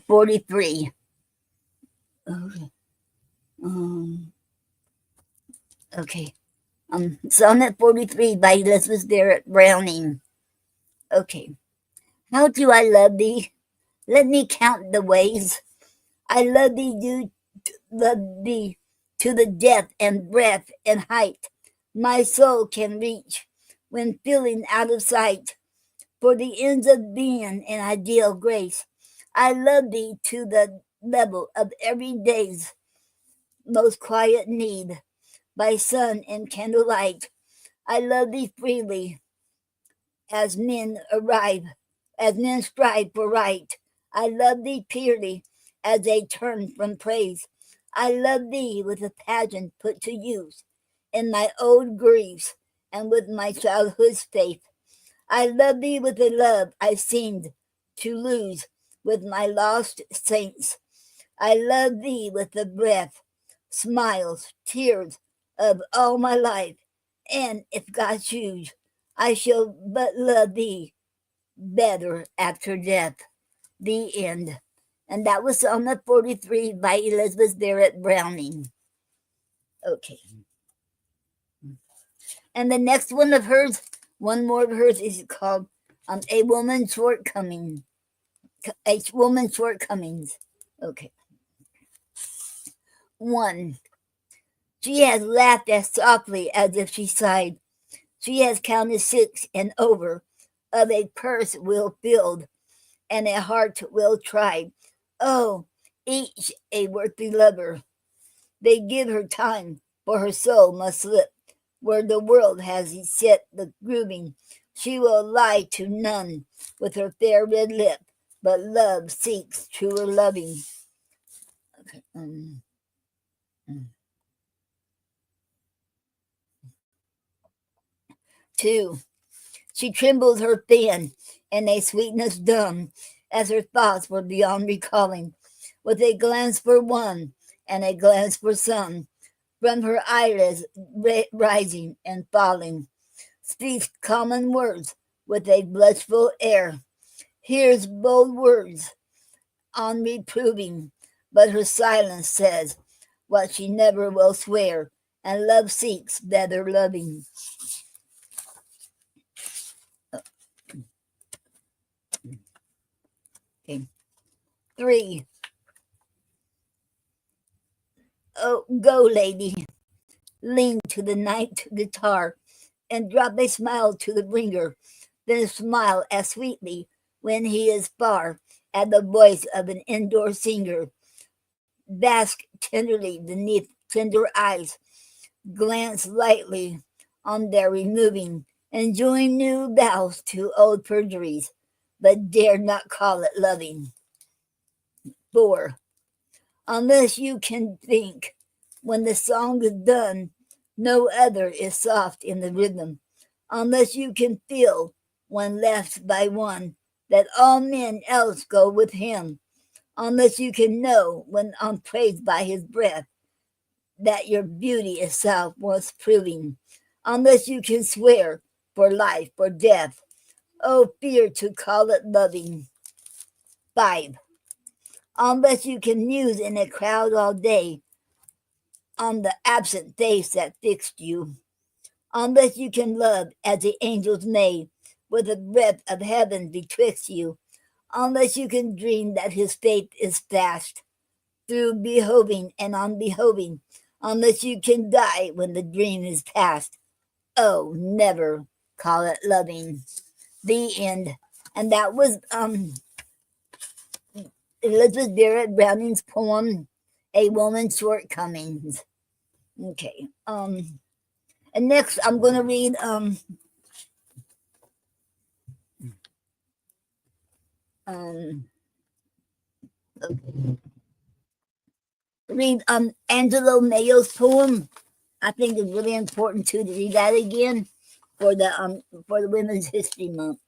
43. Okay. Okay. Sonnet 43 by Elizabeth Barrett Browning. Okay. How do I love thee? Let me count the ways. I love thee to the depth and breadth and height my soul can reach when feeling out of sight. For the ends of being an ideal grace, I love thee to the level of every day's most quiet need. By sun and candlelight, I love thee freely as men arrive, as men strive for right. I love thee purely as they turn from praise. I love thee with a passion put to use in my old griefs and with my childhood's faith. I love thee with a love I seemed to lose with my lost saints. I love thee with the breath, smiles, tears of all my life. And if God choose, I shall but love thee better after death. The end. And that was Psalm 43 by Elizabeth Barrett Browning. Okay. And the next one of hers, one more of hers, is called A Woman's Shortcoming. A Woman's Shortcomings. Okay. 1. She has laughed as softly as if she sighed. She has counted 6 and over of a purse well filled and a heart well tried. Oh, each a worthy lover. They give her time, for her soul must slip where the world has set the grooving. She will lie to none with her fair red lip, but love seeks truer loving. Okay. 2. She trembled her fan, and a sweetness dumb, as her thoughts were beyond recalling, with a glance for one, and a glance for some, from her eyelids rising and falling, speaks common words with a blushful air, hears bold words on reproving, but her silence says what she never will swear, and love seeks better loving. Okay. 3. Oh, go, lady. Lean to the night guitar and drop a smile to the bringer, then smile as sweetly when he is far at the voice of an indoor singer. Bask tenderly beneath tender eyes, glance lightly on their removing, and join new vows to old perjuries, but dare not call it loving. 4. Unless you can think, when the song is done, no other is soft in the rhythm. Unless you can feel, when left by one, that all men else go with him. Unless you can know, when unpraised by his breath, that your beauty itself was proving. Unless you can swear, for life, for death, oh, fear to call it loving. 5. Unless you can muse in a crowd all day on the absent face that fixed you. Unless you can love as the angels may, with the breath of heaven betwixt you. Unless you can dream that his faith is fast, through behoving and unbehoving. Unless you can die when the dream is past. Oh, never call it loving. The end. And that was Elizabeth Barrett Browning's poem, A Woman's Shortcomings. Okay. And next I'm gonna read Angelo Mayo's poem. I think it's really important too to read that again for the Women's History Month.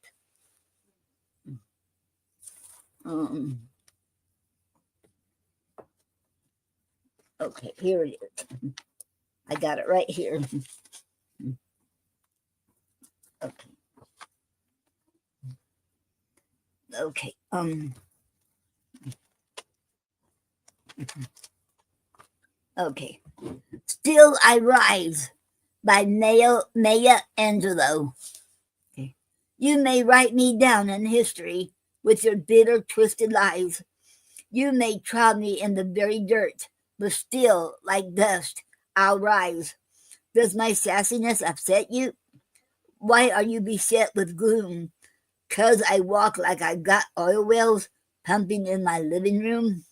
Okay, here it is. I got it right here. Okay. Okay. Okay. Still I Rise by Maya Angelou. Okay. You may write me down in history with your bitter, twisted lies. You may trod me in the very dirt, but still, like dust, I'll rise. Does my sassiness upset you? Why are you beset with gloom? 'Cause I walk like I got oil wells pumping in my living room?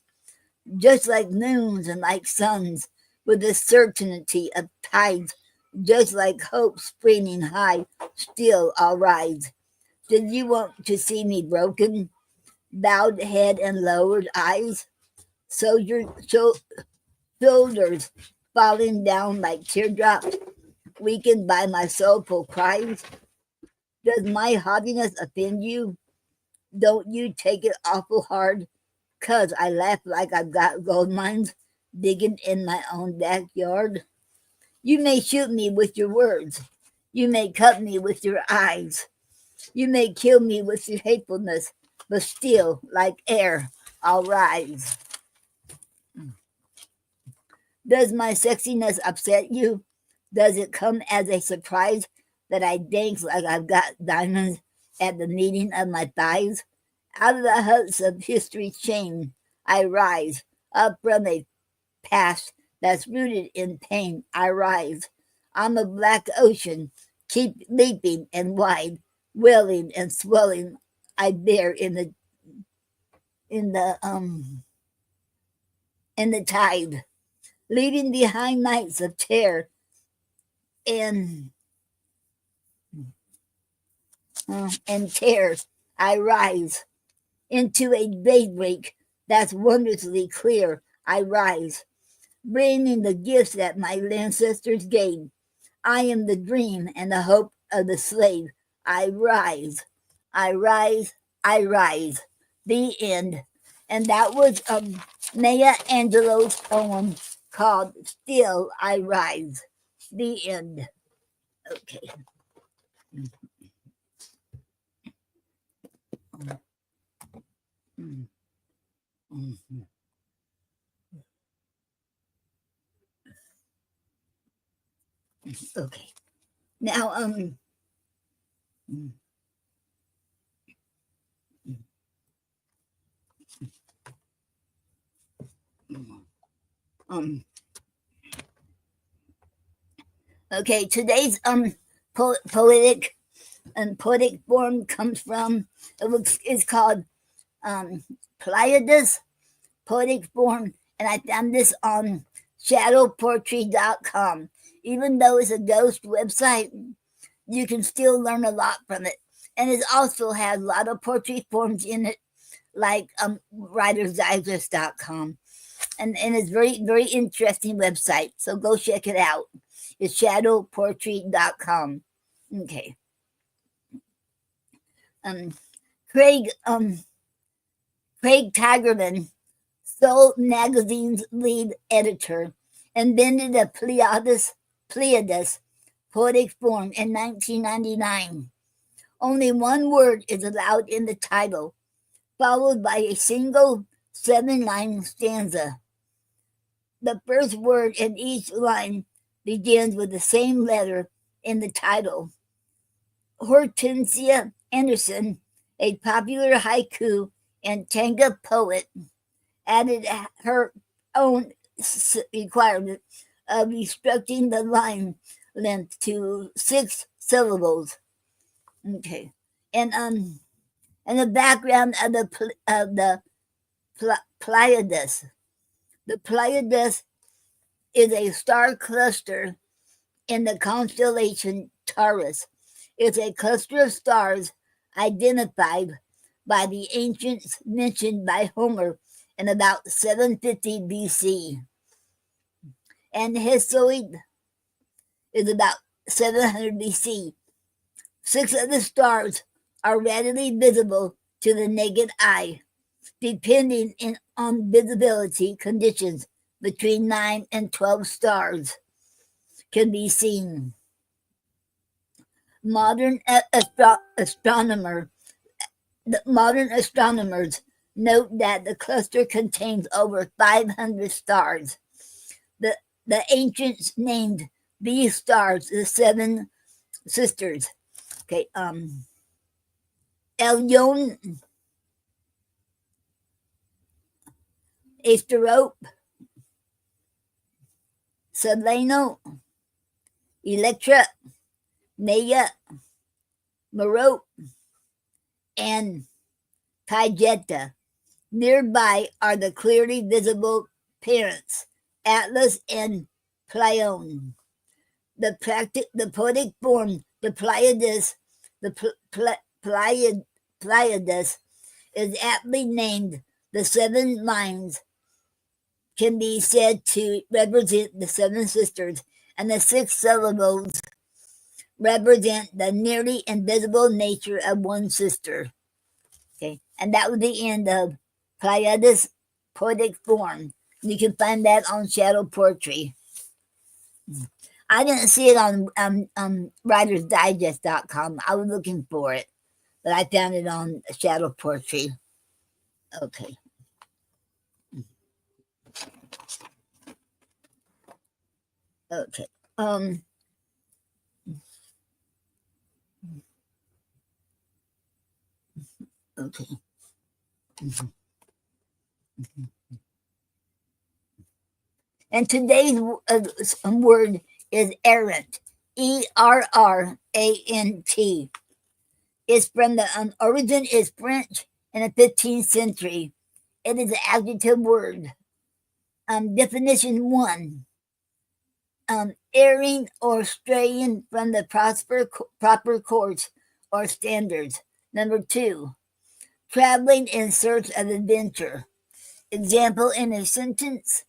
Just like moons and like suns, with the certainty of tides, just like hope springing high, still I'll rise. Did you want to see me broken, bowed head and lowered eyes? So your shoulders falling down like teardrops, weakened by my soulful cries? Does my haughtiness offend you? Don't you take it awful hard? 'Cause I laugh like I've got gold mines digging in my own backyard? You may shoot me with your words. You may cut me with your eyes. You may kill me with your hatefulness, but still, like air, I'll rise. Does my sexiness upset you? Does it come as a surprise that I dance like I've got diamonds at the meeting of my thighs? Out of the huts of history's shame, I rise. Up from a past that's rooted in pain, I rise. I'm a black ocean, keep leaping and wide, welling and swelling. I bear in the in the tide, leaving behind nights of terror and tears. I rise into a daybreak that's wondrously clear. I rise, bringing the gifts that my ancestors gave. I am the dream and the hope of the slave. I rise, I rise, I rise. The end. And that was Maya Angelou's poem called Still I Rise. The end. Okay. Okay. Now, okay, today's poetic form comes from, it's called Pleiades poetic form, and I found this on shadowpoetry.com. Even though it's a ghost website, you can still learn a lot from it. And it also has a lot of poetry forms in it, like writersdigest.com. And it's very, very interesting website. So go check it out. It's shadowpoetry.com. Okay. Craig Tigerman, Soul Magazine's lead editor, invented a Pleiades poetic form in 1999. Only one word is allowed in the title, followed by a single 7-line stanza. The first word in each line begins with the same letter in the title. Hortensia Anderson, a popular haiku and tanga poet, added her own requirement of restricting the line length to 6 syllables. Okay, and the background of the Pleiades. The Pleiades is a star cluster in the constellation Taurus. It's a cluster of stars identified by the ancients mentioned by Homer in about 750 BC. And Hesiod is about 700 BC. 6 of the stars are readily visible to the naked eye, depending on visibility conditions. Between 9 and 12 stars can be seen. Modern astronomers note that the cluster contains over 500 stars. The ancients named these stars the 7 sisters. Okay, Elyon, Asterope, Seleno, Electra, Naya, Marot, and Pygetta. Nearby are the clearly visible parents, Atlas and Pleione. The poetic form, the Pleiades, Pleiades is aptly named. The 7 lines can be said to represent the 7 sisters, and the 6 syllables represent the nearly invisible nature of one sister. Okay, and that was the end of Pleiades poetic form. You can find that on Shadow Poetry. I didn't see it on writersdigest.com. I was looking for it, but I found it on Shadow Poetry. Okay. Okay. Okay. And today's word is errant. ERRANT. It's from the origin is French in the 15th century. It is an adjective word. Definition 1. Erring or straying from the proper course or standards. Number 2. Traveling in search of adventure. Example in a sentence: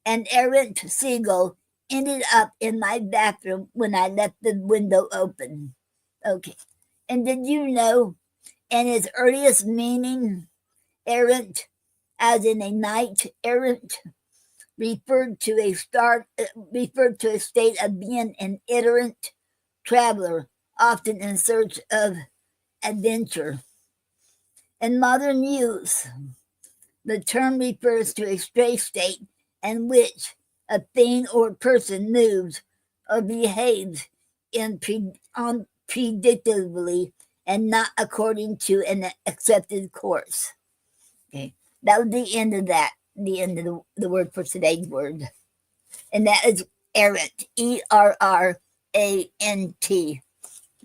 an errant seagull ended up in my bathroom when I left the window open. Okay. And did you know, in its earliest meaning, errant, as in a knight errant, referred to a state of being an itinerant traveler, often in search of adventure. In modern use, the term refers to a stray state in which a thing or person moves or behaves unpredictably and not according to an accepted course. Okay, that was the end of that. The end of the word for today's word, and that is errant. ERRANT.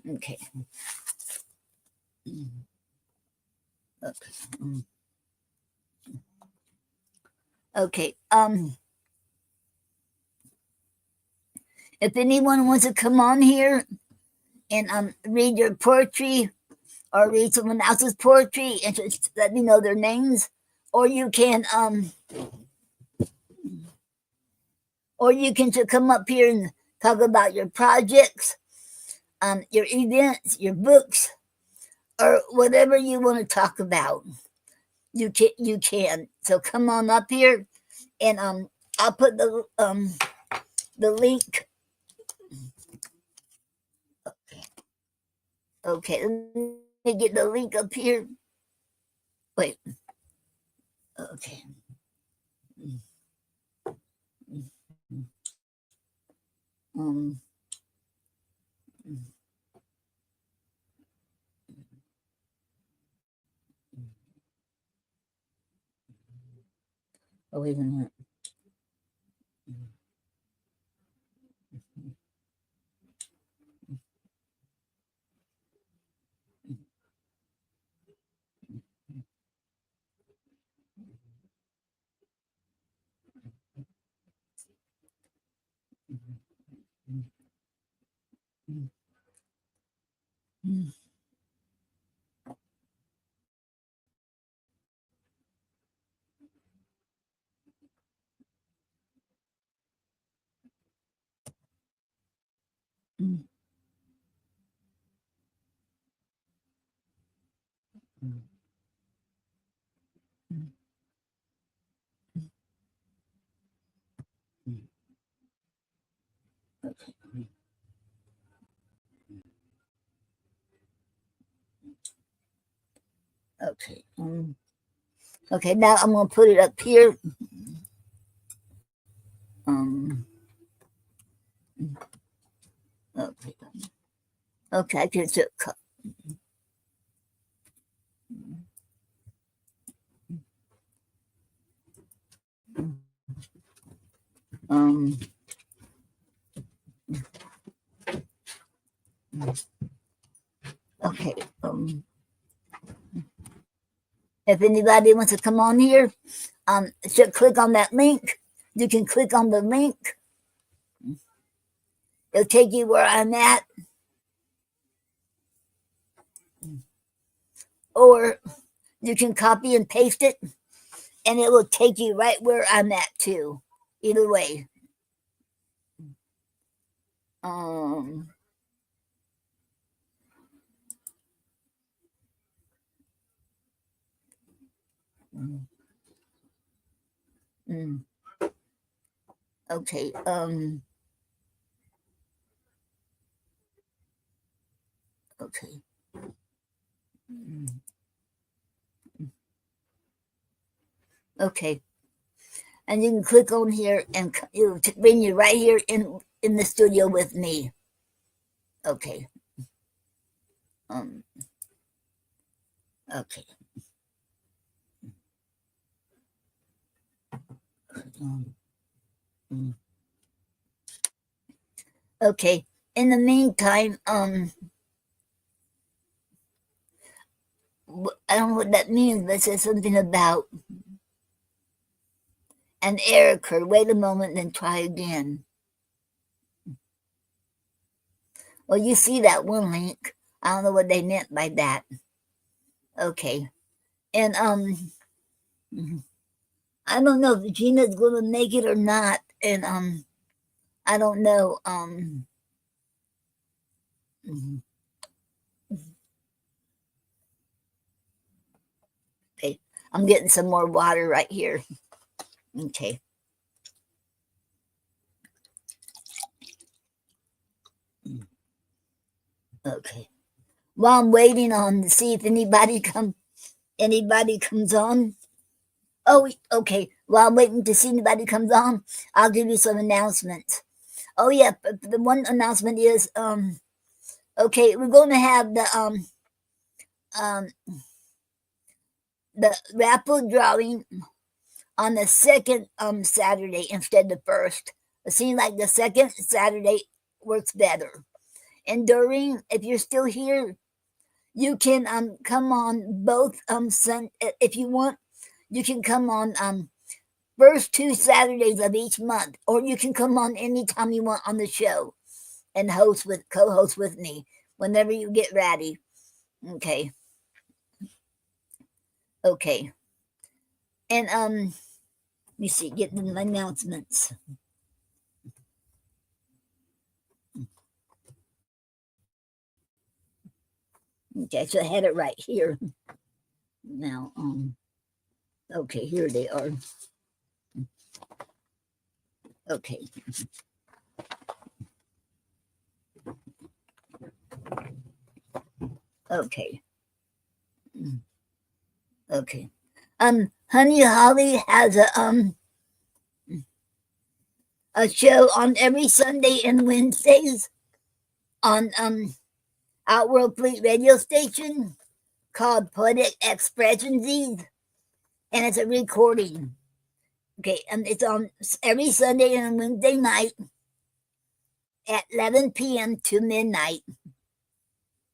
Okay. Okay. Okay. If anyone wants to come on here and read your poetry or read someone else's poetry and just let me know their names, or you can just come up here and talk about your projects, your events, your books, or whatever you want to talk about. You can. So come on up here, and I'll put the link. Okay, let me get the link up here. Wait. Okay. Um. Oh, wait a minute. Okay. Okay. Now I'm gonna put it up here. Okay. Okay. I can just um If anybody wants to come on here, should click on that link. You can click on the link. It'll take you where I'm at. Or you can copy and paste it, and it will take you right where I'm at too. Either way. Okay. Okay. Okay. And you can click on here, and it'll bring you right here in the studio with me. Okay. Okay. Okay. In the meantime, I don't know what that means, but it says something about an error occurred. Wait a moment, then try again. Well, you see that one link. I don't know what they meant by that. Okay. And I don't know if Gina's gonna make it or not. And I don't know. Okay. I'm getting some more water right here. Okay. Okay. While I'm waiting on to see if anybody comes on. Oh, okay. While I'm waiting to see anybody comes on, I'll give you some announcements. Oh yeah, the one announcement is okay, we're going to have the raffle drawing on the second Saturday instead of the first. It seems like the second Saturday works better. And Doreen, if you're still here, you can come on both if you want. You can come on first 2 Saturdays of each month, or you can come on anytime you want on the show and co-host with me whenever you get ready. Okay. Okay. And let me see, get the announcements. Okay, so I had it right here. Now, okay, here they are. Okay. Okay. Okay. Honey Holly has a show on every Sunday and Wednesdays on Outworld Fleet radio station called Poetic Expressions, and it's a recording. Okay, and it's on every Sunday and Wednesday night at 11 p.m. to midnight.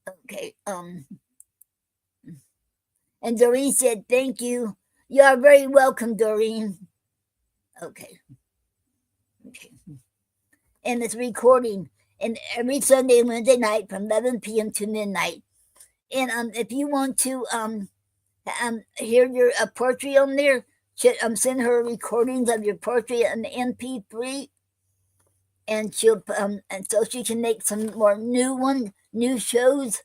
Okay, and Doreen said, thank you. You are very welcome, Doreen. Okay. Okay. And it's recording and every Sunday and Wednesday night from 11 p.m. to midnight. And if you want to hear your poetry on there, send her recordings of your poetry on the MP3, and she'll and so she can make some more new shows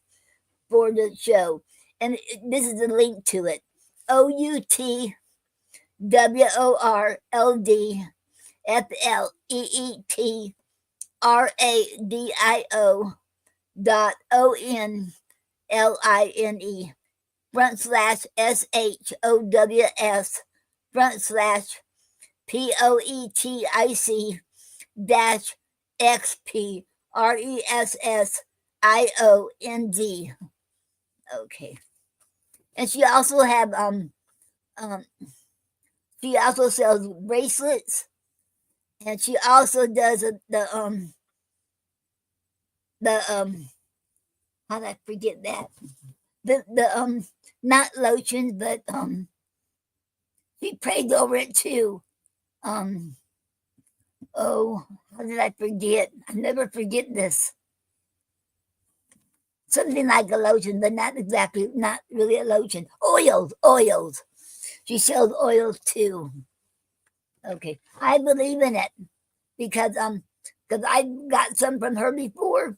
for the show. And this is the link to it: OUTLD@poetic/SHOWS/POETIC-PRESSIOND. Okay. And she also have she also sells bracelets, and she also does the how did I forget that? The not lotions, but she prayed over it too. Oh, how did I forget? I never forget this. Something like a lotion, but not really a lotion. Oils. She sells oils too. Okay, I believe in it because I got some from her before,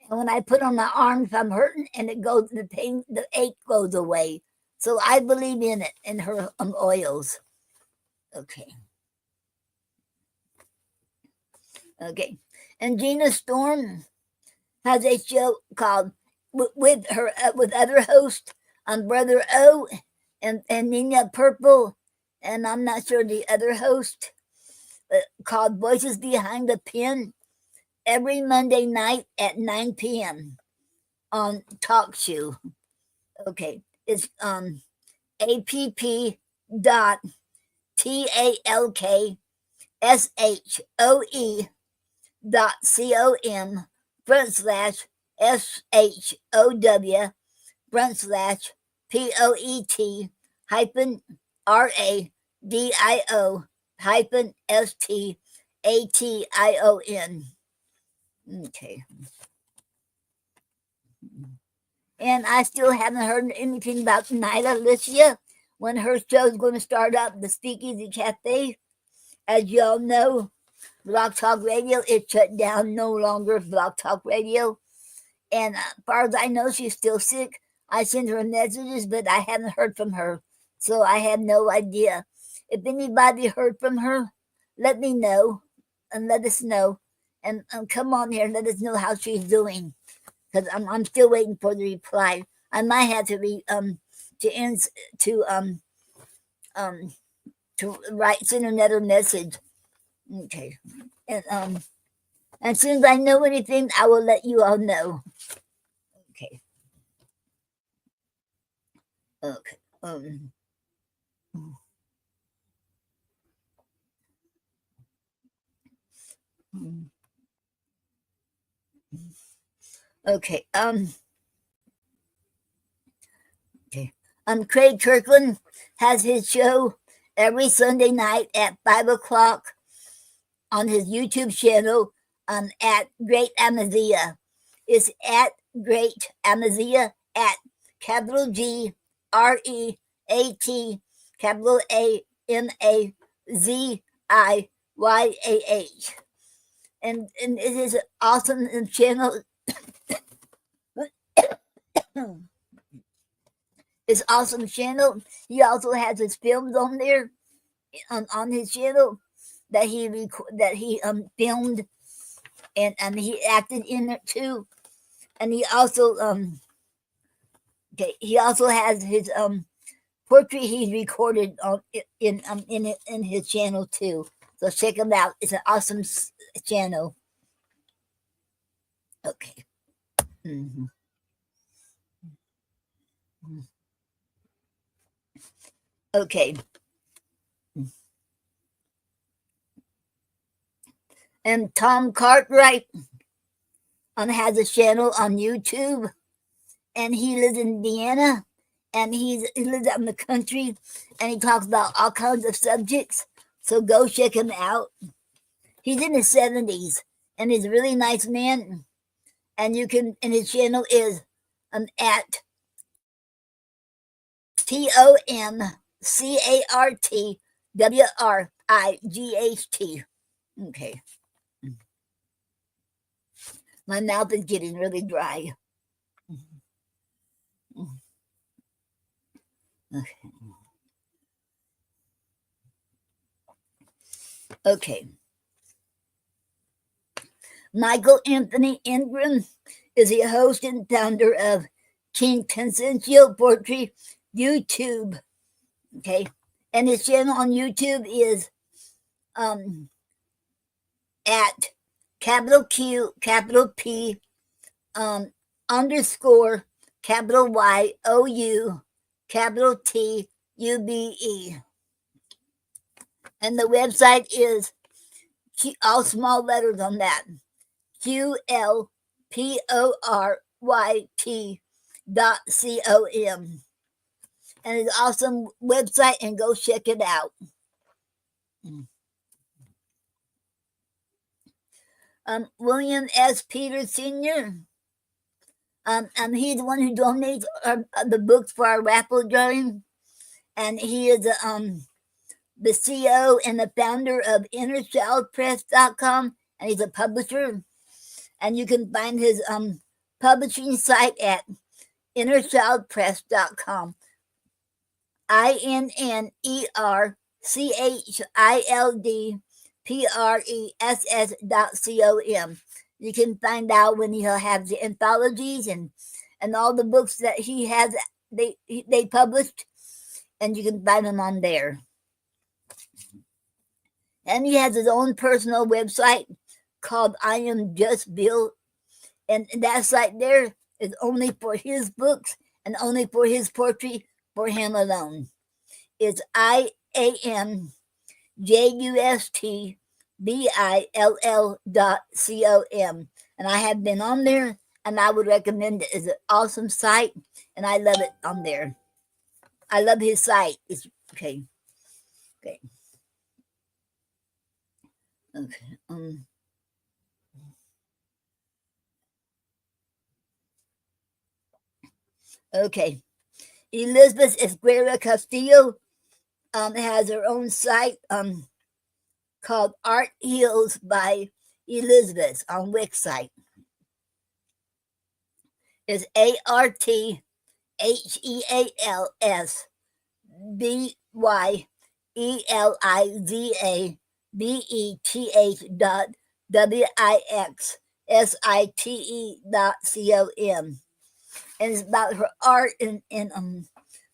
and when I put on my arm, if I'm hurting, and it goes, the pain, the ache goes away. So I believe in it, in her oils. Okay. And Gina Storm has a show called with other hosts, Brother O and Nina Purple, and I'm not sure the other host, called Voices Behind the Pen, every Monday night at 9 p.m. on Talk Show. Okay, it's app.com/SHOE.COM/POET-radio-STATION. Okay. And I still haven't heard anything about Nyla Alicia, when her show's going to start up, the Speakeasy Cafe. As you all know, Blog Talk Radio is shut down, no longer Blog Talk Radio. And as far as I know, she's still sick. I sent her messages, but I haven't heard from her. So I have no idea. If anybody heard from her, let me know and let us know. And come on here and let us know how she's doing. Because I'm still waiting for the reply. I might have to send another message. Okay. And as soon as I know anything, I will let you all know. Okay. Okay. Okay. Craig Kirkland has his show every Sunday night at 5 o'clock on his YouTube channel at Great Amazia. It's at Great Amazia at capital G REAT capital AMAZIYAH. And it is an awesome channel. His awesome channel. He also has his films on there, on his channel that he filmed, and he acted in it too. And he also has his poetry he's recorded on in his channel too. So check him out. It's an awesome channel. Okay. Mm-hmm. Okay. And Tom Cartwright has a channel on YouTube, and he lives in Vienna, and he lives out in the country, and he talks about all kinds of subjects. So go check him out. He's in his 70s, and he's a really nice man. And you can, and his channel is at TOMCARTWRIGHT. Okay. My mouth is getting really dry. Okay. Michael Anthony Ingram is the host and founder of King Consensual Poetry YouTube. Okay. And his channel on YouTube is at capital Q, capital P, underscore, capital YOU, capital TUBE. And the website is all small letters on that. QLPORYT.com. and it's an awesome website, and go check it out. William S. Peters Sr. He's the one who donates the books for our raffle drawing, and he is the CEO and the founder of InnerChildPress.com, and he's a publisher. And you can find his publishing site at InnerChildPress.com. InnerChildPress.com. You can find out when he'll have the anthologies and all the books that he has they published, and you can find them on there. And he has his own personal website called I Am Just Bill, and that site there is only for his books and only for his poetry, for him alone. It's IamJustBill.com, and I have been on there, and I would recommend it. It's an awesome site, and I love it on there. I love his site. It's okay. Okay. Elizabeth Esguerra Castillo has her own site called Art Heals by Elizabeth on Wix site. It's ArtHealsByElizabeth.Wixsite.com. And it's about her art and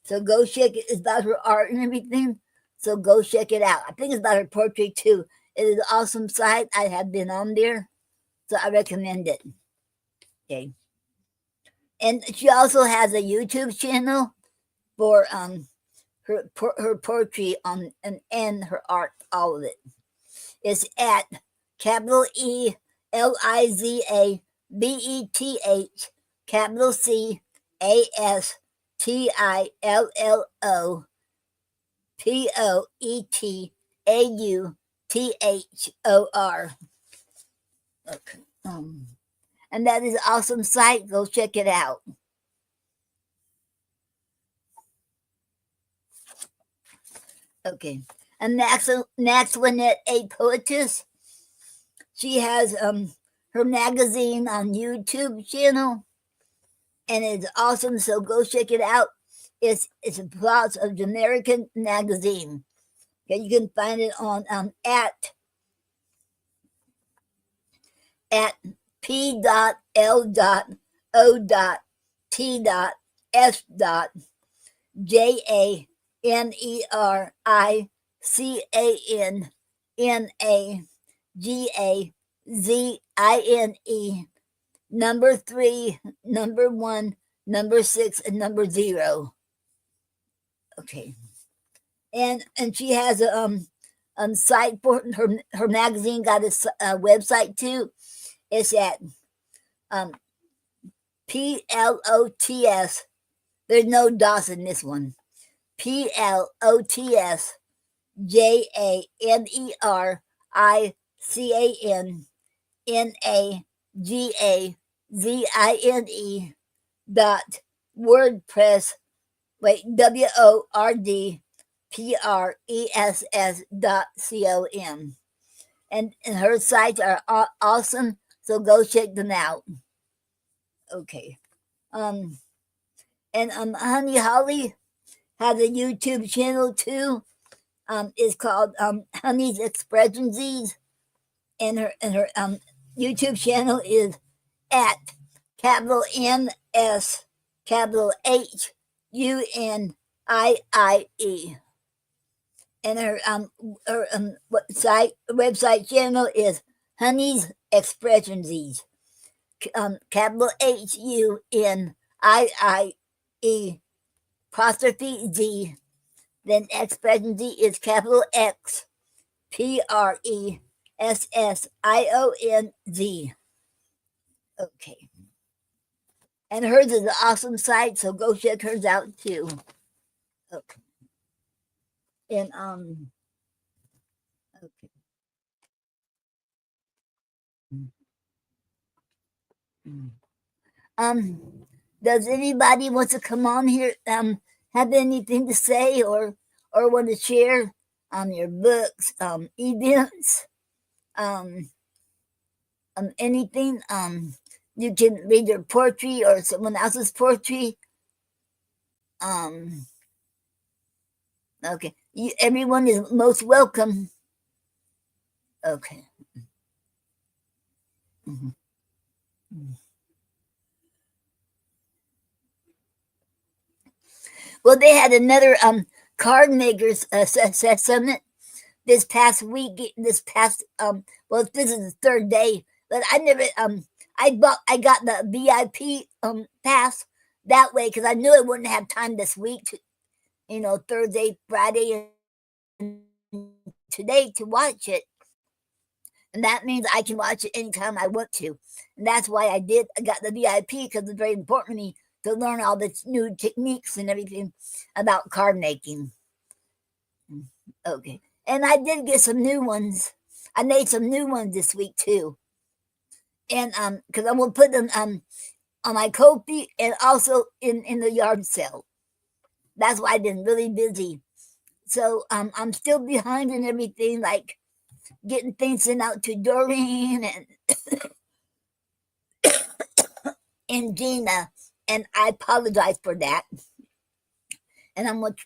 so go check it. It's about her art and everything. So go check it out. I think it's about her poetry too. It is an awesome site. I have been on there, so I recommend it. Okay. And she also has a YouTube channel for her poetry on and her art, all of it. It's at ELIZABETH CAPITALLOPOETAUTHOR. Okay. And that is an awesome site. Go check it out. Okay. And Naxwinette A Poetess. She has her magazine on YouTube channel, and it's awesome. So go check it out. It's a plot of American magazine. Okay, you can find it on at P.L.J.A.N.E.R.I.C.A.N.Magazine, number 3, number 1, number 6, and number 0. Okay. And she has a site for her magazine, got a website too. It's at PLOTS. There's no DOS in this one. PLOTSJANERICANE.WordPress. WORDPRESS.com. And her sites are awesome, so go check them out. Okay. And Honey Holly has a YouTube channel too. It's called Honey's Expressions, and her YouTube channel is at NS HUNIIE. And her website channel is Honey's Expressions, HUNIIE apostrophe Z. Then Expressions is capital X PRESSIONZ. Okay. And hers is an awesome site, so go check hers out too. Okay. And okay. Does anybody want to come on here? Have anything to say or want to share your books, events, um, anything? You can read your poetry or someone else's poetry. Um, okay. Everyone is most welcome. Okay. Mhm. Well, they had another card makers summit this past week. This past well, this is the third day, but I never I got the VIP pass that way because I knew I wouldn't have time this week to, Thursday, Friday, and today to watch it. And that means I can watch it anytime I want to. And that's why I got the VIP because it's very important to me to learn all the new techniques and everything about card making. Okay. And I did get some new ones. I made some new ones this week too. And because I'm gonna put them on my Ko-fi and also in the yard sale. That's why I've been really busy. So I'm still behind in everything, like getting things sent out to Doreen and Gina, and I apologize for that. And I'm gonna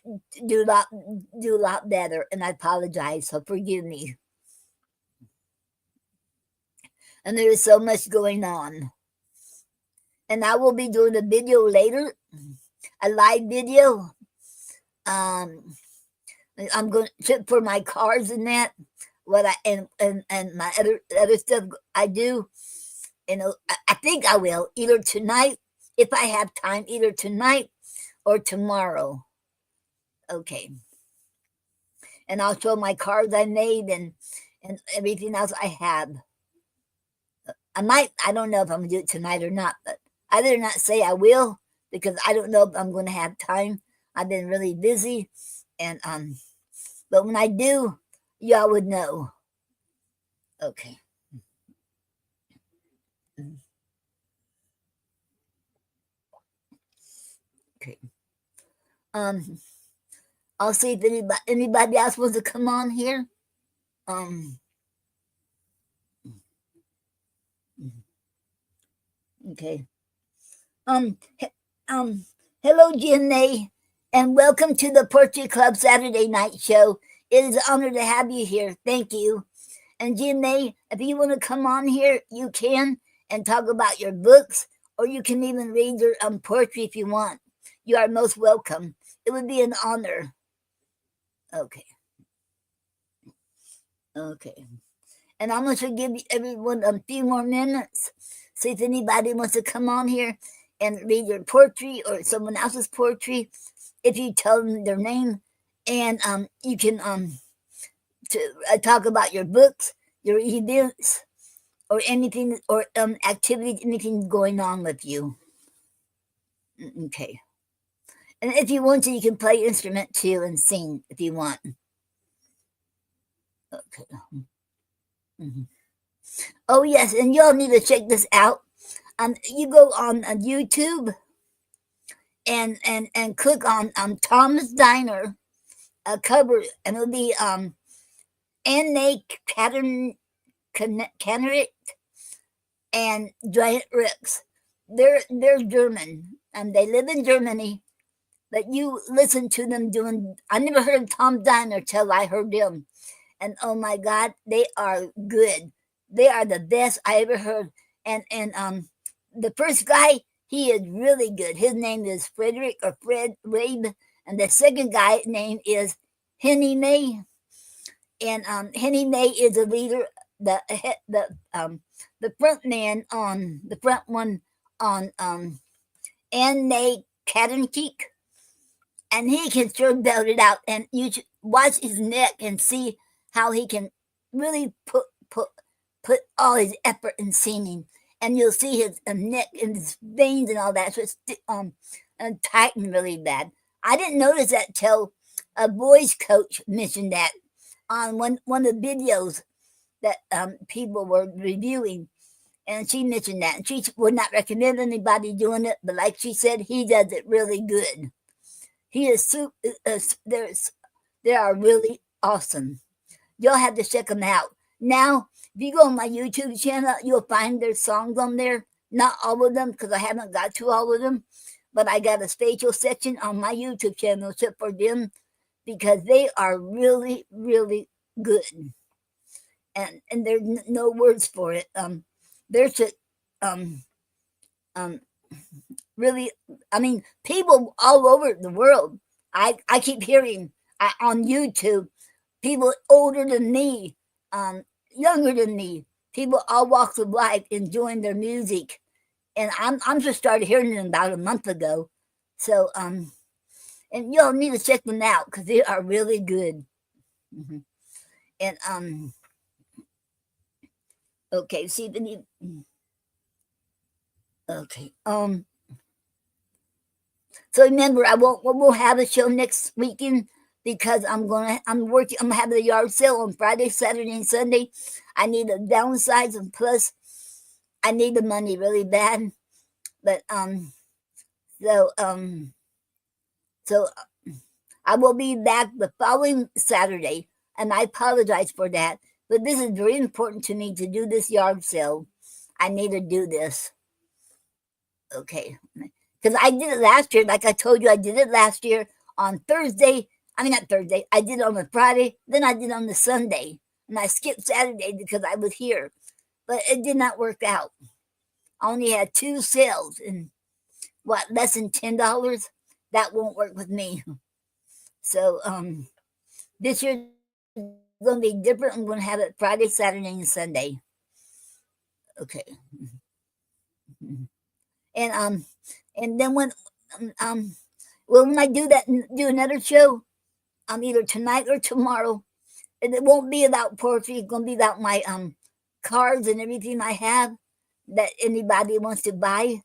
do a lot better, and I apologize. So forgive me. And there is so much going on. And I will be doing a video later, a live video. I'm going to for my cars and that, what I and my other stuff I do. I think I will either tonight, if I have time, either tonight or tomorrow. Okay. And I'll show my cards I made and everything else I have. I don't know if I'm gonna do it tonight or not, but I better not say I will because I don't know if I'm gonna have time. I've been really busy, and but when I do, y'all would know. Okay. Okay. Um, I'll see if anybody else wants to come on here. Um. Okay. Um. Hello, Janae, and welcome to the Poetry Club Saturday Night Show. It is an honor to have you here. Thank you. And Janae, if you want to come on here, you can and talk about your books, or you can even read your poetry if you want. You are most welcome. It would be an honor. Okay. Okay. And I'm going to give everyone a few more minutes. See if anybody wants to come on here and read your poetry or someone else's poetry. If you tell them their name, and you can talk about your books, your events, or anything, or activities, anything going on with you. Okay. And if you want to, you can play instrument too and sing if you want. Okay. Mm-hmm. Oh yes, and y'all need to check this out. You go on YouTube and click on Tom's Diner cover, and it'll be Anne Cannerit and Giant Ricks. They're German, and they live in Germany. But you listen to them doing. I never heard Tom Diner till I heard them, and oh my God, they are good. They are the best I ever heard. And the first guy, he is really good. His name is Frederick or Fred Rabe, and the second guy name is Henny May. And Henny May is a leader, the front man on the front one on Anne May Cadenkeek, and he can sure belt it out. And you should watch his neck and see how he can really put all his effort in singing, and you'll see his neck and his veins and all that. So it's tighten really bad. I didn't notice that till a boys coach mentioned that on one of the videos that people were reviewing, and she mentioned that, and she would not recommend anybody doing it, but like she said, he does it really good. He is they are really awesome. You'll have to check them out. Now, if you go on my YouTube channel, you'll find their songs on there. Not all of them, because I haven't got to all of them, but I got a special section on my YouTube channel except for them, because they are really, really good. And there's no words for it. There's a um um really, I mean, people all over the world. I keep hearing on YouTube, people older than me, younger than me, people all walks of life enjoying their music, and I'm just started hearing them about a month ago. So and y'all need to check them out because they are really good. Mm-hmm. And okay, see if any. Okay, so remember, we'll have a show next weekend because I'm working. I'm having a yard sale on Friday, Saturday, and Sunday. I need to downsize, and plus, I need the money really bad. But so so I will be back the following Saturday, and I apologize for that. But this is very important to me to do this yard sale. I need to do this. Okay. Because I did it last year. Like I told you, I did it last year on Thursday. I mean, not Thursday. I did it on the Friday. Then I did it on the Sunday. And I skipped Saturday because I was here. But it did not work out. I only had 2 sales and less than $10? That won't work with me. So this year is going to be different. I'm going to have it Friday, Saturday, and Sunday. Okay. And and then um when I do another show, either tonight or tomorrow, and it won't be about poetry. It's gonna be about my cards and everything I have that anybody wants to buy,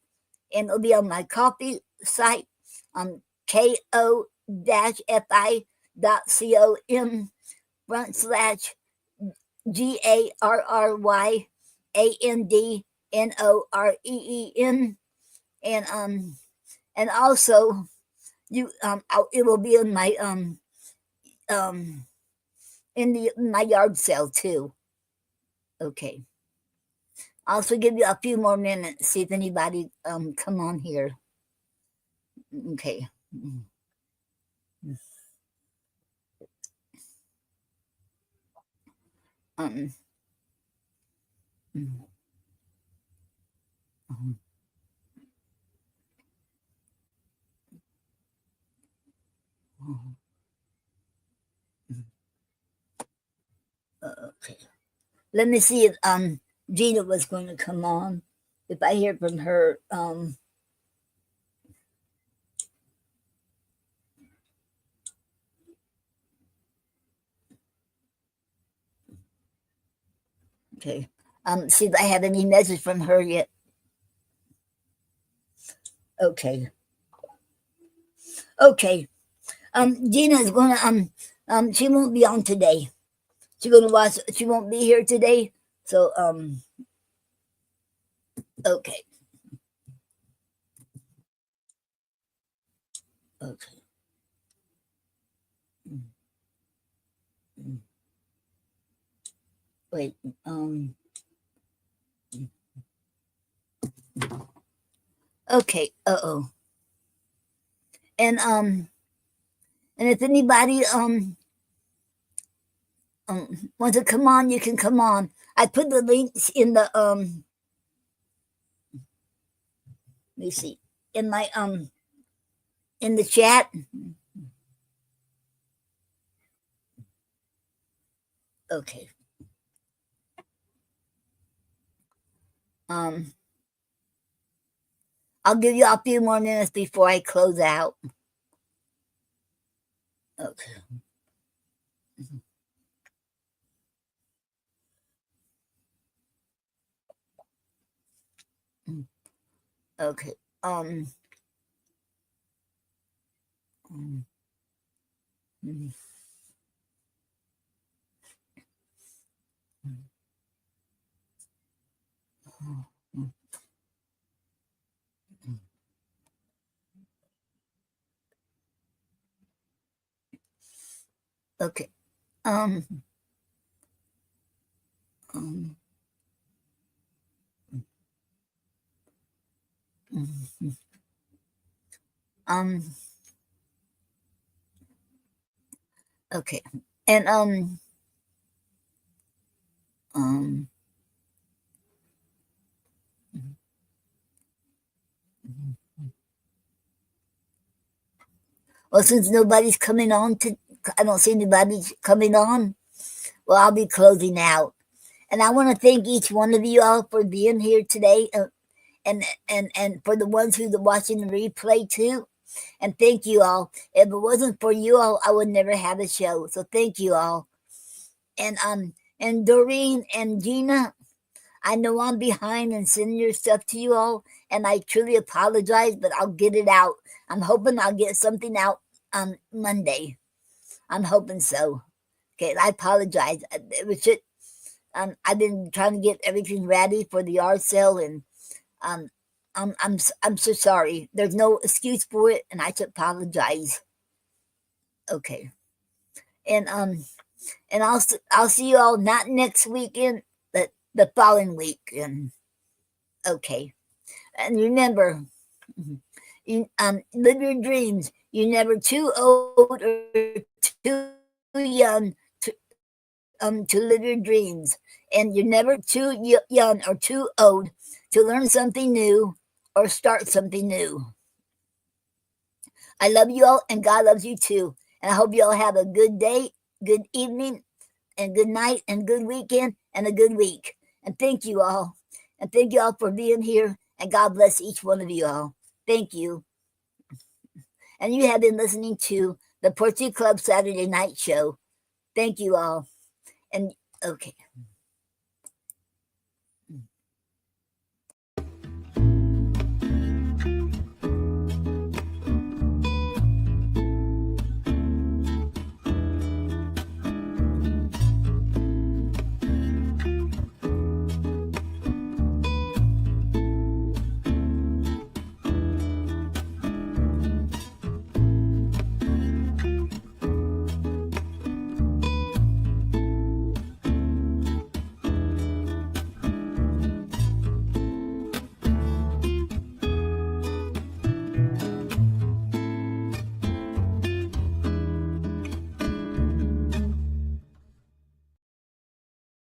and it'll be on my coffee site, ko-fi.com/GARRYANDNOREEN, and also it will be in my my yard sale too. Okay. I'll also give you a few more minutes, see if anybody come on here. Okay. Um, okay. Let me see if Gina was going to come on. If I hear from her, okay. See if I have any message from her yet. Okay. Okay. Gina is gonna she won't be on today. She's gonna watch. She won't be here today. So okay. Okay. Wait. Okay. Uh-oh. And if anybody wants to come on, you can come on. I put the links in the let me see, in my in the chat. Okay. Um I'll give you a few more minutes before I close out. Okay. Okay. Mm, mm, mm, mm, mm. Okay. Um, um, mm, um, okay. And um, well, since nobody's coming on I don't see anybody coming on. Well, I'll be closing out. And I want to thank each one of you all for being here today, and for the ones who's watching the replay too. And thank you all. If it wasn't for you all, I would never have a show. So thank you all. And Doreen and Gina, I know I'm behind and sending your stuff to you all, and I truly apologize, but I'll get it out. I'm hoping I'll get something out on Monday. I'm hoping so. Okay, I apologize. It was just I've been trying to get everything ready for the yard sale, and um, I'm so sorry. There's no excuse for it, and I should apologize. Okay, and I'll see you all not next weekend, but the following week. And okay, and remember, you live your dreams. You're never too old or too young to live your dreams, and you're never too young or too old to learn something new or start something new. I love you all, and God loves you too. And I hope you all have a good day, good evening, and good night, and good weekend, and a good week. And thank you all. And thank you all for being here. And God bless each one of you all. Thank you. And you have been listening to the Portsea Club Saturday Night Show. Thank you all. And okay.